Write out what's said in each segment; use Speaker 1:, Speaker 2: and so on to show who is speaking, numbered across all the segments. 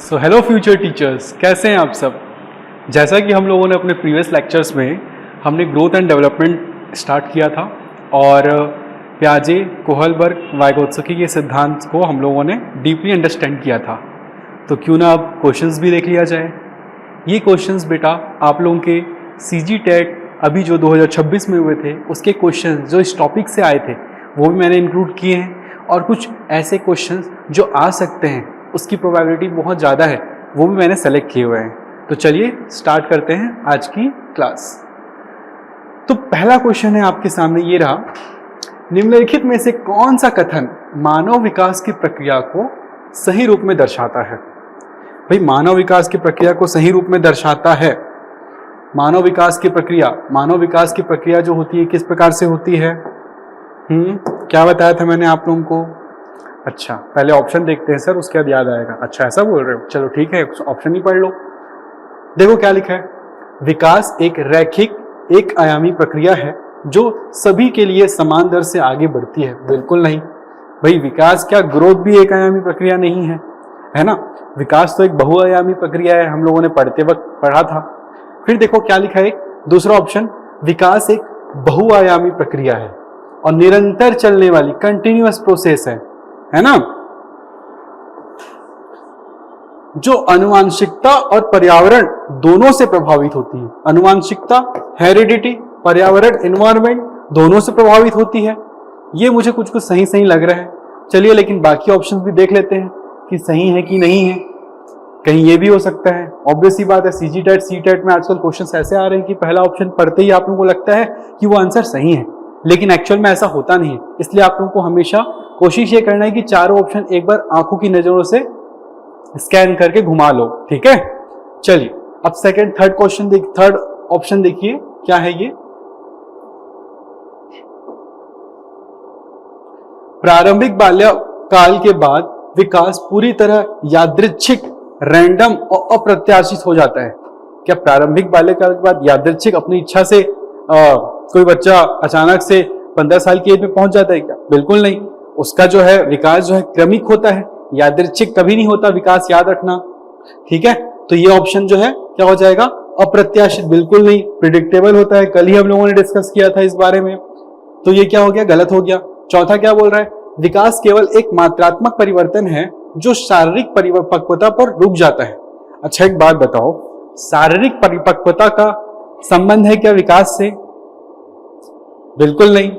Speaker 1: So hello future teachers, कैसे हैं आप सब। जैसा कि हम लोगों ने अपने प्रीवियस लेक्चर्स में हमने ग्रोथ एंड डेवलपमेंट स्टार्ट किया था और प्याजे, कोहलबर्ग, वाइगोत्स्की के सिद्धांत को हम लोगों ने डीपली अंडरस्टैंड किया था। तो क्यों ना अब क्वेश्चंस भी देख लिया जाए। ये क्वेश्चंस बेटा आप लोगों के सीजी टेट अभी जो 2026 में हुए थे उसके क्वेश्चंस जो इस टॉपिक से आए थे वो भी मैंने इंक्लूड किए हैं, और कुछ ऐसे क्वेश्चंस जो आ सकते हैं उसकी प्रोबेबिलिटी बहुत ज़्यादा है वो भी मैंने सेलेक्ट किए हुए हैं। तो चलिए स्टार्ट करते हैं आज की क्लास। तो पहला क्वेश्चन है आपके सामने ये रहा, निम्नलिखित में से कौन सा कथन मानव विकास की प्रक्रिया को सही रूप में दर्शाता है। भाई मानव विकास की प्रक्रिया को सही रूप में दर्शाता है। मानव विकास की प्रक्रिया जो होती है किस प्रकार से होती है। क्या बताया था मैंने आप लोगों को। अच्छा पहले ऑप्शन देखते हैं सर, उसके बाद याद आएगा। अच्छा ऐसा बोल रहे हो, चलो ठीक है ऑप्शन ही पढ़ लो। देखो क्या लिखा है, विकास एक रैखिक एक आयामी प्रक्रिया है जो सभी के लिए समान दर से आगे बढ़ती है। बिल्कुल नहीं भाई, विकास क्या ग्रोथ भी एक आयामी प्रक्रिया नहीं है, है ना। विकास तो एक बहुआयामी प्रक्रिया है, हम लोगों ने पढ़ते वक्त पढ़ा था। फिर देखो क्या लिखा है, दूसरा ऑप्शन, विकास एक बहुआयामी प्रक्रिया है और निरंतर चलने वाली कंटिन्यूअस प्रोसेस है ना, जो आनुवांशिकता और पर्यावरण दोनों से प्रभावित होती है। आनुवांशिकता, हेरिडिटी, पर्यावरण, एनवायरनमेंट दोनों से प्रभावित होती है। ये मुझे कुछ सही लग रहा है। चलिए लेकिन बाकी ऑप्शंस भी देख लेते हैं कि सही है कि नहीं है, कहीं ये भी हो सकता है। ऑब्वियस सी बात है, सीजी टेट सी टेट में आजकल क्वेश्चंस ऐसे आ रहे हैं कि पहला ऑप्शन पढ़ते ही आप लोगों को लगता है कि वो आंसर सही है, लेकिन एक्चुअल में ऐसा होता नहीं है। इसलिए आप लोगों को हमेशा कोशिश ये करना है कि चारों ऑप्शन एक बार आंखों की नजरों से स्कैन करके घुमा लो, ठीक है। चलिए अब थर्ड ऑप्शन देखिए क्या है ये। प्रारंभिक बाल्यकाल के बाद विकास पूरी तरह यादृच्छिक, रैंडम और अप्रत्याशित हो जाता है। क्या प्रारंभिक बाल्यकाल के बाद यादृच्छिक अपनी इच्छा से कोई बच्चा अचानक से 15 साल की एज में पहुंच जाता है क्या? बिल्कुल नहीं। उसका जो है विकास जो है क्रमिक होता है, यादृच्छिक कभी नहीं होता विकास, याद रखना, ठीक है। तो ये ऑप्शन जो है क्या हो जाएगा, अप्रत्याशित। बिल्कुल नहीं, प्रिडिक्टेबल होता है। कल ही हम लोगों ने डिस्कस किया था इस बारे में, तो ये क्या हो गया, गलत हो गया। चौथा क्या बोल रहा है, विकास केवल एक मात्रात्मक परिवर्तन है जो शारीरिक परिपक्वता पर रुक जाता है। अच्छा एक बात बताओ, शारीरिक परिपक्वता का संबंध है क्या विकास से? बिल्कुल नहीं,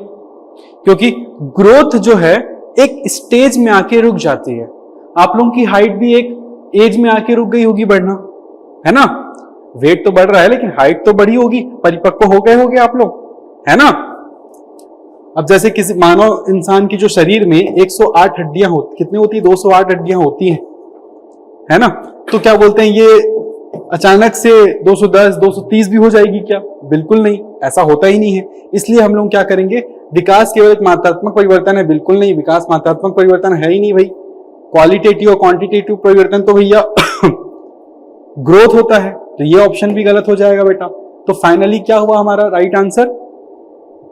Speaker 1: क्योंकि ग्रोथ जो है एक स्टेज में आके रुक जाती है। आप लोगों की हाइट भी एक एज में आके रुक गई होगी बढ़ना, है ना। वेट तो बढ़ रहा है लेकिन हाइट तो बढ़ी होगी, परिपक्व हो गए आप लोग, है ना। अब जैसे किसी मानव इंसान की जो शरीर में 108 हड्डियां कितनी होती है, 208 हड्डियां होती हैं, है ना। तो क्या बोलते हैं ये अचानक से 210 230 भी हो जाएगी क्या? बिल्कुल नहीं, ऐसा होता ही नहीं है। इसलिए हम लोग क्या करेंगे, विकास केवल एक मात्रात्मक परिवर्तन है। बिल्कुल नहीं, विकास मात्रात्मक परिवर्तन है ही नहीं भाई। क्वालिटेटिव और क्वांटिटेटिव परिवर्तन तो भैया ग्रोथ होता है। तो ये ऑप्शन भी गलत हो जाएगा बेटा। तो फाइनली क्या हुआ हमारा राइट आंसर,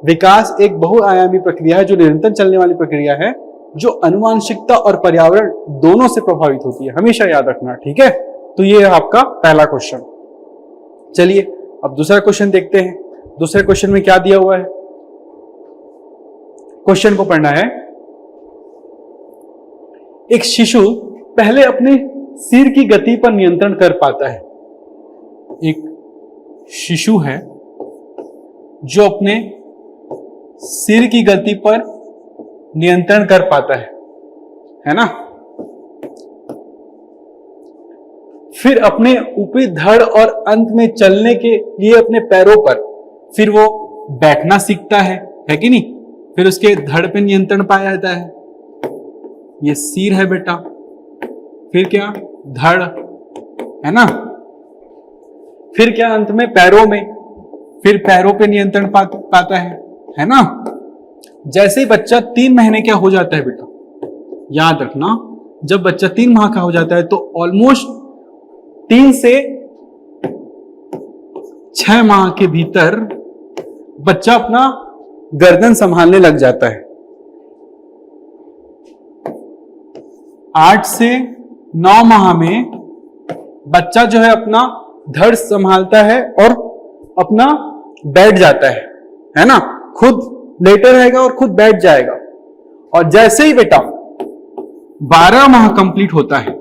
Speaker 1: विकास एक बहुआयामी प्रक्रिया है जो निरंतर चलने वाली प्रक्रिया है, जो आनुवांशिकता और पर्यावरण दोनों से प्रभावित होती है। हमेशा याद रखना, ठीक है। तो ये है आपका पहला क्वेश्चन। चलिए अब दूसरा क्वेश्चन देखते हैं। दूसरे क्वेश्चन में क्या दिया हुआ है, क्वेश्चन को पढ़ना है। एक शिशु पहले अपने सिर की गति पर नियंत्रण कर पाता है। एक शिशु है जो अपने सिर की गति पर नियंत्रण कर पाता है ना। फिर अपने ऊपरी धड़ और अंत में चलने के लिए अपने पैरों पर फिर वो बैठना सीखता है कि नहीं। फिर उसके धड़ पे नियंत्रण पाया जाता है, ये सिर है बेटा। फिर क्या, धड़, है ना। फिर क्या, अंत में पैरों में, फिर पैरों पे नियंत्रण पाता है ना। जैसे ही बच्चा 3 महीने क्या हो जाता है बेटा, याद रखना, जब बच्चा 3 माह का हो जाता है तो ऑलमोस्ट 3 से 6 माह के भीतर बच्चा अपना गर्दन संभालने लग जाता है। 8 से 9 माह में बच्चा जो है अपना धड़ संभालता है और अपना बैठ जाता है ना, खुद लेटा रहेगा और खुद बैठ जाएगा। और जैसे ही बेटा 12 माह कंप्लीट होता है,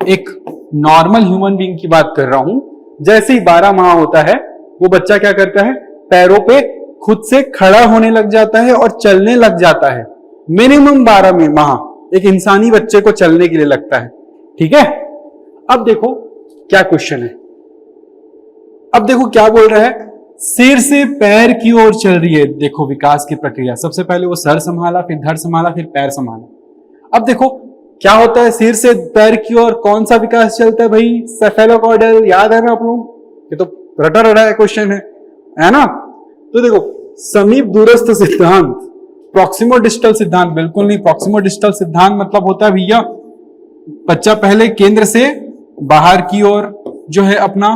Speaker 1: एक नॉर्मल ह्यूमन बीइंग की बात कर रहा हूं, जैसे ही 12 माह होता है वो बच्चा क्या करता है, पैरों पे खुद से खड़ा होने लग जाता है और चलने लग जाता है। मिनिमम 12 माह एक इंसानी बच्चे को चलने के लिए लगता है। ठीक है, अब देखो क्या क्वेश्चन है, अब देखो क्या बोल रहा है, सिर से पैर की ओर चल रही है। देखो विकास की प्रक्रिया, सबसे पहले वो सर संभाला, फिर धड़ संभाला, फिर पैर संभाला। अब देखो क्या होता है, सिर से पैर की ओर कौन सा विकास चलता है भाई, सेफेलोकॉर्डल, याद है ना आप लोग, ये तो रटा रटा क्वेश्चन है ना। तो देखो समीप दूरस्थ सिद्धांत, प्रॉक्सिमो डिस्टल सिद्धांत बिल्कुल नहीं, प्रॉक्सिमो डिस्टल सिद्धांत मतलब होता है भैया बच्चा पहले केंद्र से बाहर की ओर जो है अपना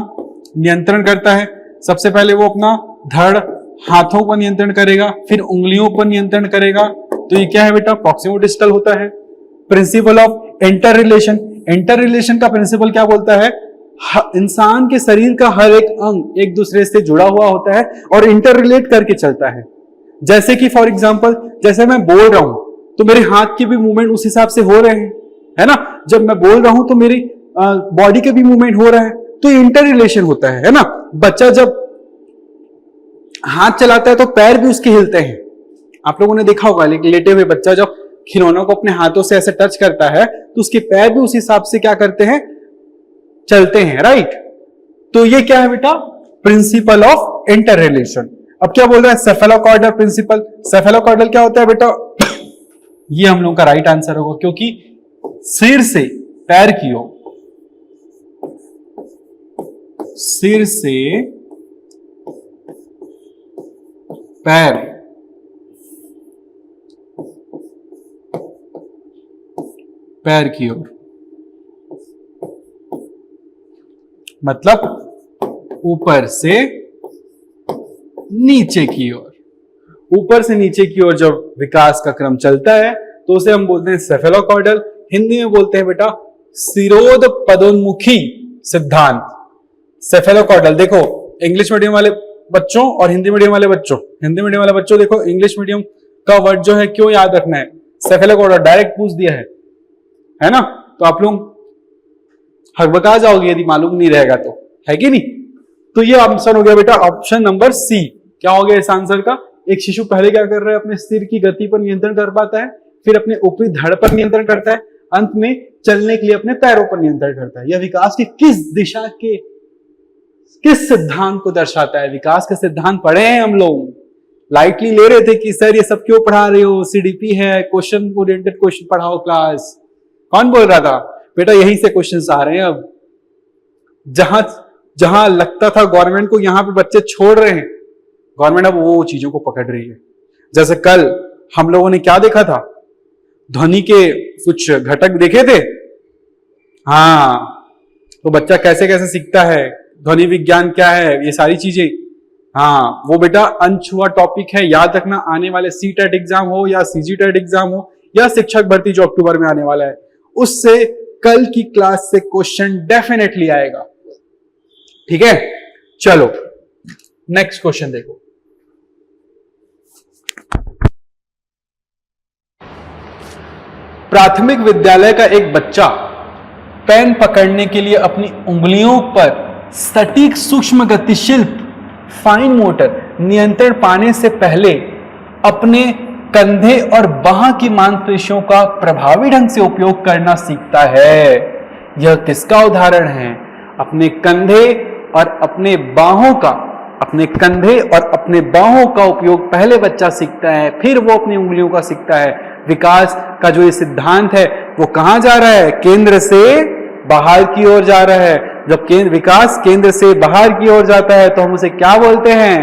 Speaker 1: नियंत्रण करता है। सबसे पहले वो अपना धड़ हाथों पर नियंत्रण करेगा, फिर उंगलियों पर नियंत्रण करेगा। तो ये क्या है बेटा, प्रॉक्सिमो डिस्टल होता है। Principal of inter relation, inter relation का प्रिंसिपल क्या बोलता है, इंसान के शरीर का हर एक अंग एक दूसरे से जुड़ा हुआ होता है और इंटर रिलेट करके चलता है। जैसे कि फॉर एग्जांपल, जैसे मैं बोल रहा हूं तो मेरे हाथ के भी मूवमेंट उस हिसाब से हो रहे हैं, है ना। जब मैं बोल रहा हूं तो मेरी बॉडी के भी मूवमेंट हो रहा है, तो इंटर रिलेशन होता है ना। बच्चा जब हाथ चलाता है तो पैर भी उसके हिलते हैं। आप लोगों ने देखा होगा लेटे हुए बच्चा जब खिलौनों को अपने हाथों से ऐसे टच करता है तो उसके पैर भी उस हिसाब से क्या करते हैं, चलते हैं, राइट। तो ये क्या है बेटा, प्रिंसिपल ऑफ इंटर रिलेशन। अब क्या बोल रहा है, सेफेलोकॉर्डल प्रिंसिपल। सेफेलोकॉर्डल क्या होता है बेटा, ये हम लोग का राइट आंसर होगा, क्योंकि सिर से पैर की ओर, सिर से पैर पैर की ओर मतलब ऊपर से नीचे की ओर, ऊपर से नीचे की ओर जब विकास का क्रम चलता है तो उसे हम बोलते हैं सेफेलोकॉर्डल। हिंदी में बोलते हैं बेटा सिरोध पदोन्मुखी सिद्धांत, सेफेलोकॉर्डल। देखो इंग्लिश मीडियम वाले बच्चों और हिंदी मीडियम वाले बच्चों, हिंदी मीडियम वाले बच्चों देखो इंग्लिश मीडियम का वर्ड जो है क्यों याद रखना है, सेफेलोकॉर्डल डायरेक्ट पूछ दिया है ना। तो आप लोग हकबका जाओगे यदि मालूम नहीं रहेगा तो, है कि नहीं। तो ये आंसर हो गया बेटा ऑप्शन नंबर सी। क्या हो गया इस आंसर का, एक शिशु पहले क्या कर रहा है, अपने सिर की गति पर नियंत्रण कर पाता है, फिर अपने ऊपरी धड़ पर नियंत्रण करता है, अंत में चलने के लिए अपने पैरों पर नियंत्रण करता है। यह विकास की किस दिशा के किस सिद्धांत को दर्शाता है, विकास के सिद्धांत पढ़े हैं हम लोग, लाइटली ले रहे थे कि सर ये सब क्यों पढ़ा रहे हो, सीडीपी है, क्वेश्चन ओरिएंटेड क्वेश्चन पढ़ाओ क्लास। कौन बोल रहा था बेटा, यहीं से क्वेश्चंस आ रहे हैं। अब जहां जहां लगता था गवर्नमेंट को यहां पे बच्चे छोड़ रहे हैं, गवर्नमेंट अब वो चीजों को पकड़ रही है। जैसे कल हम लोगों ने क्या देखा था, ध्वनि के कुछ घटक देखे थे। हाँ, तो बच्चा कैसे कैसे सीखता है, ध्वनि विज्ञान क्या है, ये सारी चीजें। हाँ, वो बेटा अनछुआ टॉपिक है, याद रखना। आने वाले सीटेट एग्जाम हो या सीजीटेट एग्जाम हो या शिक्षक भर्ती जो अक्टूबर में आने वाला है, उससे कल की क्लास से क्वेश्चन डेफिनेटली आएगा। ठीक है, चलो नेक्स्ट क्वेश्चन देखो। प्राथमिक विद्यालय का एक बच्चा पेन पकड़ने के लिए अपनी उंगलियों पर सटीक सूक्ष्म गतिशील फाइन मोटर नियंत्रण पाने से पहले अपने कंधे और बाह की मांसपेशियों का प्रभावी ढंग से उपयोग करना सीखता है। यह किसका उदाहरण है? अपने कंधे और अपने बाहों का, अपने कंधे और अपने बाहों का उपयोग पहले बच्चा सीखता है, फिर वो अपनी उंगलियों का सीखता है। विकास का जो ये सिद्धांत है वो कहां जा रहा है? केंद्र से बाहर की ओर जा रहा है। जब विकास केंद्र से बाहर की ओर जाता है तो हम उसे क्या बोलते हैं?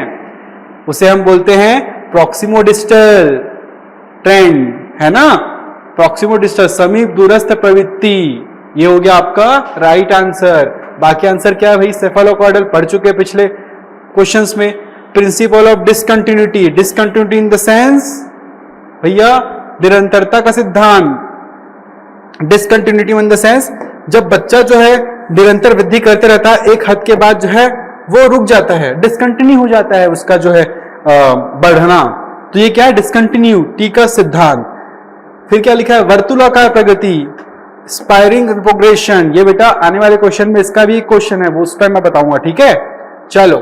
Speaker 1: उसे हम बोलते हैं प्रॉक्सिमोडिस्टल ट्रेंड, है ना। प्रॉक्सिमोडिस्टल समीप दूरस्थ प्रवृत्ति, ये हो गया आपका राइट आंसर। बाकी आंसर क्या है भाई? सेफेलोकॉर्डल पढ़ चुके पिछले क्वेश्चंस में। Principle of discontinuity, discontinuity in the sense भैया निरंतरता का सिद्धांत। डिसकंटिन्यूटी इन द सेंस जब बच्चा जो है निरंतर वृद्धि करते रहता है, एक हद के बाद जो है वो रुक जाता है, डिसकंटिन्यू हो जाता है उसका जो है बढ़ना। तो ये क्या है? डिसकंटिन्यू, टी का सिद्धांत। फिर क्या लिखा है? वर्तुलाकार प्रगति, स्पाइरिंग प्रोग्रेशन। ये बेटा आने वाले क्वेश्चन में इसका भी एक क्वेश्चन है, वो उस पर मैं बताऊंगा, ठीक है। चलो,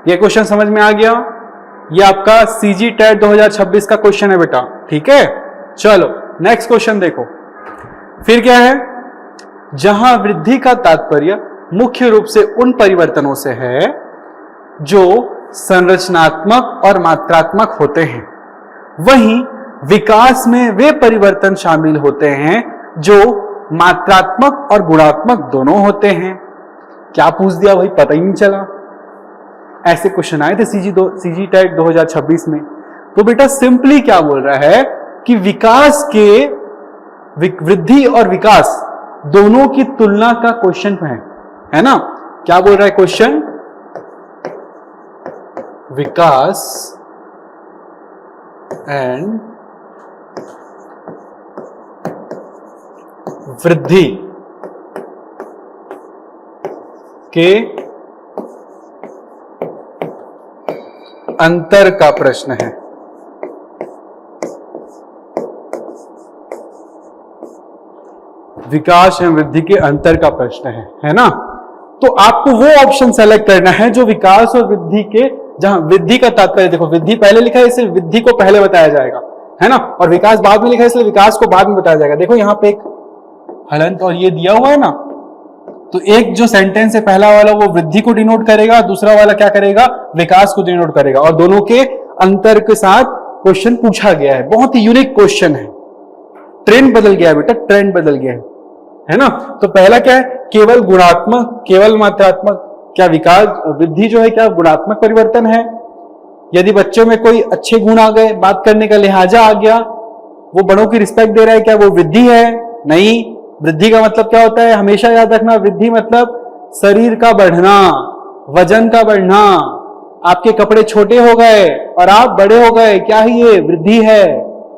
Speaker 1: ये क्वेश्चन समझ में आ गया। ये आपका सीजी टेट 2026 का क्वेश्चन है बेटा, ठीक है। चलो नेक्स्ट क्वेश्चन देखो। फिर क्या है? जहां वृद्धि का तात्पर्य मुख्य रूप से उन परिवर्तनों से है जो संरचनात्मक और मात्रात्मक होते हैं, वहीं विकास में वे परिवर्तन शामिल होते हैं जो मात्रात्मक और गुणात्मक दोनों होते हैं। क्या पूछ दिया भाई, पता ही नहीं चला। ऐसे क्वेश्चन आए थे सीजी टेट 2026 में। तो बेटा सिंपली क्या बोल रहा है कि विकास के वृद्धि और विकास दोनों की तुलना का क्वेश्चन है ना। क्या बोल रहा है क्वेश्चन? विकास एंड वृद्धि के अंतर का प्रश्न है। विकास एवं वृद्धि के अंतर का प्रश्न है ना। तो आपको वो ऑप्शन सेलेक्ट करना है जो विकास और वृद्धि के, जहां वृद्धि का तात्पर्य, देखो वृद्धि पहले लिखा है इसलिए वृद्धि को पहले बताया जाएगा, है ना, और विकास बाद में लिखा है इसलिए विकास को बाद में बताया जाएगा। देखो यहां पे एक हलंत और ये दिया हुआ है ना, तो एक जो सेंटेंस है पहला वाला वो वृद्धि को डिनोट करेगा, दूसरा वाला क्या करेगा? विकास को डिनोट करेगा, और दोनों के अंतर के साथ क्वेश्चन पूछा गया है। बहुत ही यूनिक क्वेश्चन है। ट्रेंड बदल गया है बेटा, ट्रेंड बदल गया है ना। तो पहला क्या है? केवल गुणात्मक, केवल मात्रात्मक। क्या विकास वृद्धि जो है क्या गुणात्मक परिवर्तन है? यदि बच्चों में कोई अच्छे गुण आ गए, बात करने का लिहाजा आ गया, वो बड़ों की रिस्पेक्ट दे रहा है, क्या वो वृद्धि है? नहीं। वृद्धि का मतलब क्या होता है? हमेशा याद रखना, वृद्धि मतलब शरीर का बढ़ना, वजन का बढ़ना। आपके कपड़े छोटे हो गए और आप बड़े हो गए, क्या है ये? वृद्धि है,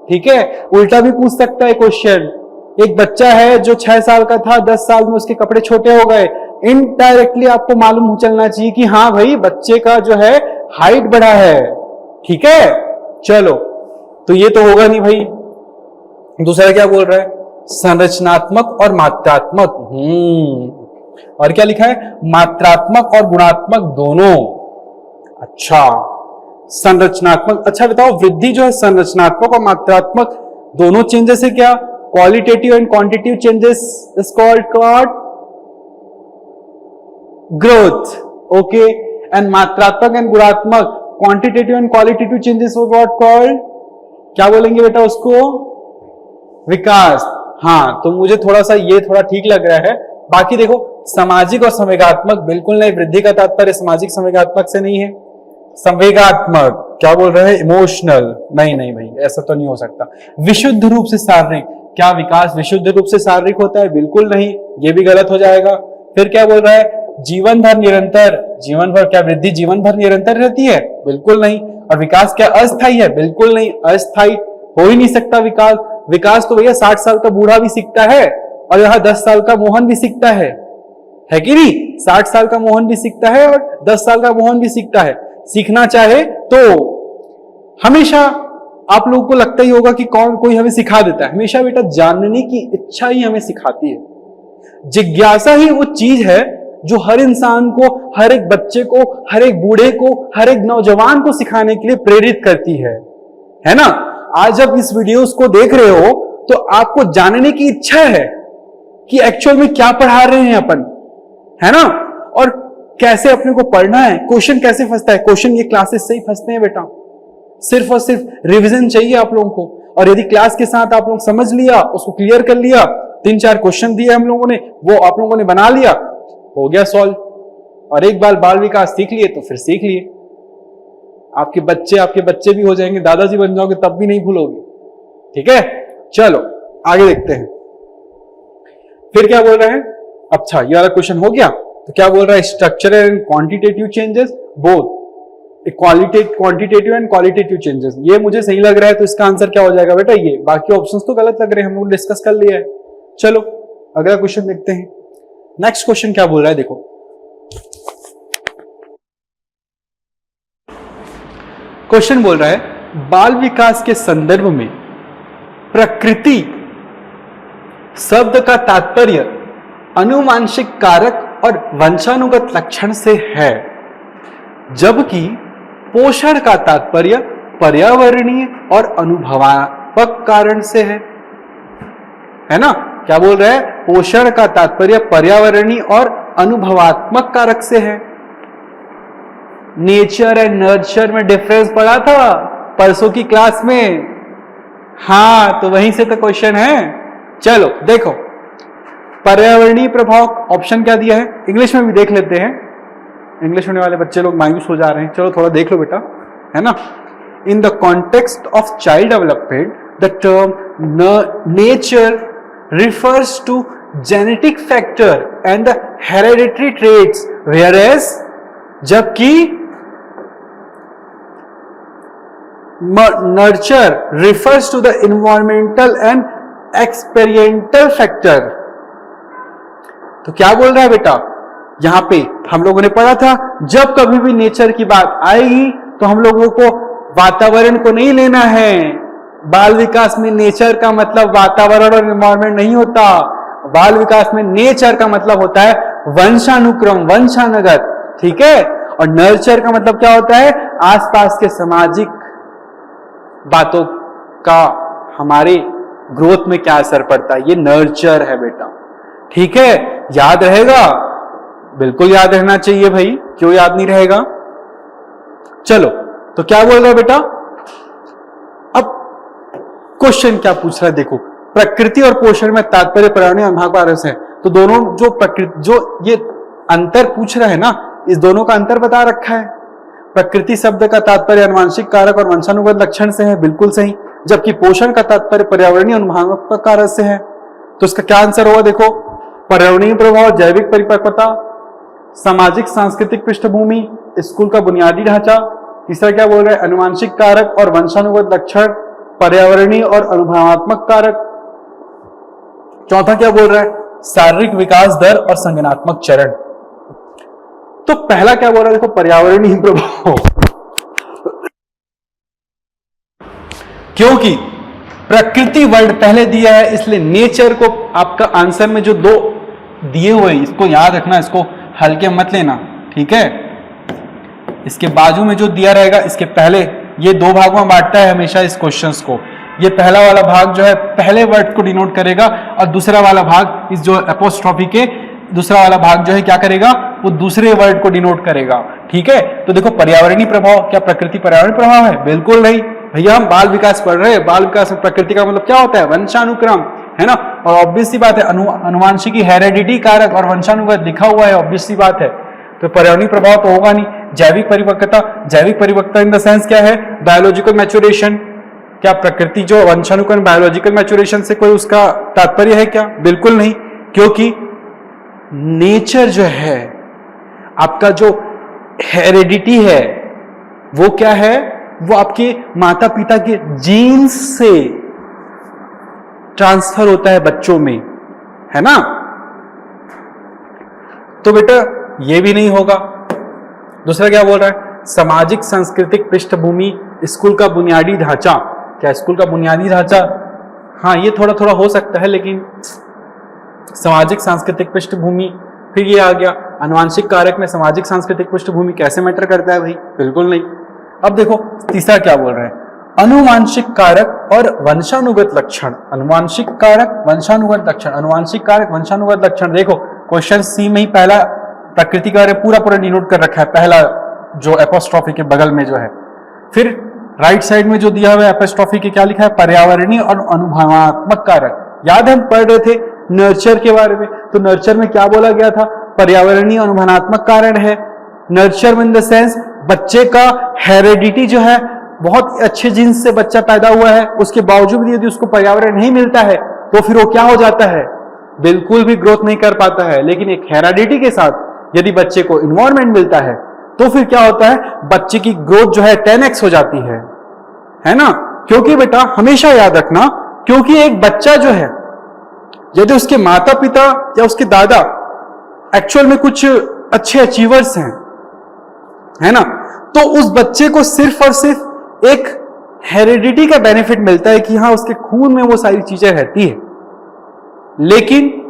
Speaker 1: ठीक है। उल्टा भी पूछ सकता है क्वेश्चन। एक बच्चा है जो 6 साल का था, 10 साल में उसके कपड़े छोटे हो गए, इनडायरेक्टली आपको मालूम चलना चाहिए कि हाँ भाई बच्चे का जो है हाइट बढ़ा है, ठीक है। चलो, तो ये तो होगा नहीं भाई। दूसरा क्या बोल रहा है? संरचनात्मक और मात्रात्मक। और क्या लिखा है? मात्रात्मक और गुणात्मक दोनों। अच्छा, संरचनात्मक। अच्छा बताओ, वृद्धि जो है संरचनात्मक और मात्रात्मक दोनों चेंजेस है क्या? Qualitative and quantitative changes is called growth, okay. And मात्रात्मक एंड गुणात्मक, क्वांटिटेटिव एंड क्वालिटेटिव चेंजेस वो व्हाट कॉल्ड? क्या बोलेंगे बेटा उसको? विकास। हाँ, तो मुझे थोड़ा सा ये थोड़ा ठीक लग रहा है। बाकी देखो, सामाजिक और संवेगात्मक बिल्कुल नहीं। वृद्धि का तात्पर्य सामाजिक संवेगात्मक से नहीं है। संवेगात्मक क्या बोल रहे हैं? इमोशनल। नहीं नहीं भाई, ऐसा तो नहीं हो सकता। विशुद्ध रूप से शारीरिक, क्या विकास विशुद्ध रूप से शारीरिक होता है? बिल्कुल नहीं, ये भी गलत हो जाएगा। फिर क्या बोल रहा है? जीवन भर निरंतर। जीवन भर, क्या वृद्धि जीवन भर निरंतर रहती है? बिल्कुल नहीं। और विकास क्या अस्थायी है? बिल्कुल नहीं, अस्थायी हो ही नहीं सकता विकास। विकास तो भैया 60 साल का बूढ़ा भी सीखता है, और यहाँ 10 साल का मोहन भी सीखता है कि नहीं? 60 साल का मोहन भी सीखता है और 10 साल का मोहन भी सीखता है। सीखना चाहे तो हमेशा आप लोगों को लगता ही होगा कि कोई हमें सिखा देता है। हमेशा बेटा जानने की इच्छा ही हमें सिखाती है। जिज्ञासा ही वो चीज है जो हर इंसान को, हर एक बच्चे को, हर एक बूढ़े को, हर एक नौजवान को सिखाने के लिए प्रेरित करती है ना। आज जब इस वीडियोस को देख रहे हो तो आपको जानने की इच्छा है कि एक्चुअल में क्या पढ़ा रहे हैं अपन, है ना, और कैसे अपने को पढ़ना है। क्वेश्चन कैसे फंसता है? क्वेश्चन ये क्लासेस से ही फंसते हैं बेटा। सिर्फ और सिर्फ रिवीजन चाहिए आप लोगों को, और यदि क्लास के साथ आप लोग समझ लिया, उसको क्लियर कर लिया, 3-4 क्वेश्चन दिए हम लोगों ने, वो आप लोगों ने बना लिया, हो गया सॉल्व। और एक बार बाल विकास सीख लिए तो फिर सीख लिए। आपके बच्चे भी हो जाएंगे, दादाजी बन जाओगे तब भी नहीं भूलोगे, ठीक है। चलो आगे देखते हैं। फिर क्या बोल रहे हैं? अच्छा, ये वाला क्वेश्चन हो गया। तो क्या बोल रहा है? Structural and quantitative changes both, quantitative and qualitative changes. ये मुझे सही लग रहा है, तो इसका आंसर क्या हो जाएगा बेटा? ये। बाकी ऑप्शंस तो गलत लग रहे हैं, हम लोग डिस्कस कर लिया है। चलो अगला क्वेश्चन देखते हैं। नेक्स्ट क्वेश्चन क्या बोल रहा है, देखो क्वेश्चन बोल रहा है बाल विकास के संदर्भ में प्रकृति शब्द का तात्पर्य अनुवांशिक कारक और वंशानुगत लक्षण से है, जबकि पोषण का तात्पर्य पर्यावरणीय और अनुभवात्मक कारण से है ना। क्या बोल रहा है, पोषण का तात्पर्य पर्यावरणीय और अनुभवात्मक कारक से है। नेचर एंड नर्चर में डिफरेंस पढ़ा था परसों की क्लास में, हाँ तो वहीं से तो क्वेश्चन है। चलो देखो पर्यावरणीय प्रभाव ऑप्शन क्या दिया है, इंग्लिश में भी देख लेते हैं, इंग्लिश होने वाले बच्चे लोग मायूस हो जा रहे हैं। चलो थोड़ा देख लो बेटा, है ना। In the context of child development the term nature refers to genetic factor and the hereditary traits, whereas जबकि nurture refers to the environmental and experiential factor। तो क्या बोल रहा है बेटा, यहां पे हम लोगों ने पढ़ा था जब कभी भी नेचर की बात आएगी तो हम लोगों को वातावरण को नहीं लेना है। बाल विकास में नेचर का मतलब वातावरण और एनवायरमेंट नहीं होता, बाल विकास में नेचर का मतलब होता है वंशानुक्रम, वंशानुगत, ठीक है। और नर्चर का मतलब क्या होता है, आसपास के सामाजिक बातों का हमारे ग्रोथ में क्या असर पड़ता है, ये नर्चर है बेटा, ठीक है। याद रहेगा, बिल्कुल याद रहना चाहिए भाई, क्यों याद नहीं रहेगा। चलो तो क्या बोल रहा है बेटा, क्वेश्चन क्या पूछ रहा है देखो, प्रकृति और पोषण में तात्पर्य पर्यावरणीय अनुभाग से है। तो दोनों जो प्रकृति जो ये अंतर पूछ रहा है ना, इस दोनों का अंतर बता रखा है। प्रकृति शब्द का तात्पर्य अनुवांशिक कारक और वंशानुगत लक्षण से है, बिल्कुल सही, जबकि पोषण का तात्पर्य पर्यावरणीय अनुभाग कारक से है। तो इसका क्या आंसर होगा देखो, पर्यावरणीय प्रभाव, जैविक परिपक्वता, सामाजिक सांस्कृतिक पृष्ठभूमि, स्कूल का बुनियादी ढांचा। तीसरा क्या बोल रहा है, अनुवांशिक कारक और वंशानुगत लक्षण, पर्यावरणीय और अनुभवात्मक कारक। चौथा क्या बोल रहा है, शारीरिक विकास दर और संज्ञानात्मक चरण। तो पहला क्या बोल रहा है देखो, पर्यावरणीय प्रभाव, क्योंकि प्रकृति वर्ड पहले दिया है इसलिए नेचर को आपका आंसर में जो दो दिए हुए हैं इसको याद रखना, इसको हल्के मत लेना, ठीक है। इसके बाजू में जो दिया रहेगा इसके पहले, ये दो भागों में बांटता है हमेशा इस क्वेश्चंस को। ये पहला वाला भाग जो है पहले वर्ड को डिनोट करेगा और दूसरा वाला भाग इस जो एपोस्ट्रोफी के दूसरा वाला भाग जो है क्या करेगा, वो दूसरे वर्ड को डिनोट करेगा, ठीक है। तो देखो पर्यावरणीय प्रभाव, क्या प्रकृति पर्यावरणीय प्रभाव है, बिल्कुल नहीं भैया, हम बाल विकास पढ़ रहे हैं। बाल विकास में प्रकृति का मतलब क्या होता है, वंशानुक्रम, है ना। और ऑब्वियस सी बात है अनुवांशिकी हेरेडिटी कारक और वंशानुगत लिखा हुआ है, ऑब्वियस सी बात है, तो पर्यावरणीय प्रभाव तो होगा नहीं। जैविक परिपक्वता, जैविक परिपक्वता इन द सेंस क्या है, बायोलॉजिकल मैच्योरेशन। क्या प्रकृति जो वंशानुक्रम बायोलॉजिकल मैच्योरेशन से कोई उसका तात्पर्य है क्या, बिल्कुल नहीं, क्योंकि नेचर जो है आपका जो हेरेडिटी है वो क्या है, वो आपके माता पिता के जीन्स से ट्रांसफर होता है बच्चों में, है ना। तो बेटा ये भी नहीं होगा। दूसरा क्या बोल रहा है, सामाजिक सांस्कृतिक पृष्ठभूमि, स्कूल का बुनियादी ढांचा। क्या स्कूल का बुनियादी ढांचा, हाँ ये थोड़ा थोड़ा हो सकता है, लेकिन सामाजिक सांस्कृतिक पृष्ठभूमि, फिर ये आ गया आनुवांशिक कारक में सामाजिक सांस्कृतिक पृष्ठभूमि कैसे मैटर करता है भाई, बिल्कुल नहीं। अब देखो तीसरा क्या बोल रहा है, अनुवांशिक कारक और वंशानुगत लक्षण। अनुवांशिक कारक वंशानुगत लक्षण, अनुवांशिक कारक वंशानुगत लक्षण। देखो क्वेश्चन सी में ही पहला प्रकृति का पूरा पूरा डिनोट कर रखा है, पहला जो एपोस्ट्रोफी के बगल में जो है। फिर राइट साइड में जो दिया हुआ है एपोस्ट्रोफी के क्या लिखा है, पर्यावरणीय और अनुभवात्मक कारक। याद है हम पढ़ रहे थे नर्चर के बारे में, तो नर्चर में क्या बोला गया था, पर्यावरणीय अनुभवात्मक कारण है। नर्चर इन द सेंस बच्चे का हेरेडिटी जो है, बहुत अच्छे जीन्स से बच्चा पैदा हुआ है, उसके बावजूद भी यदि उसको पर्यावरण नहीं मिलता है तो फिर वो क्या हो जाता है, बिल्कुल भी ग्रोथ नहीं कर पाता है। लेकिन एक हेरेडिटी के साथ यदि बच्चे को इन्वायरमेंट मिलता है तो फिर क्या होता है, बच्चे की ग्रोथ जो है 10x हो जाती है ना। क्योंकि बेटा हमेशा याद रखना, क्योंकि एक बच्चा जो है यदि उसके माता पिता या उसके दादा एक्चुअल में कुछ अच्छे अचीवर्स हैं, है ना, तो उस बच्चे को सिर्फ और सिर्फ एक हेरिडिटी का बेनिफिट मिलता है कि हाँ उसके खून में वो सारी चीजें रहती है। लेकिन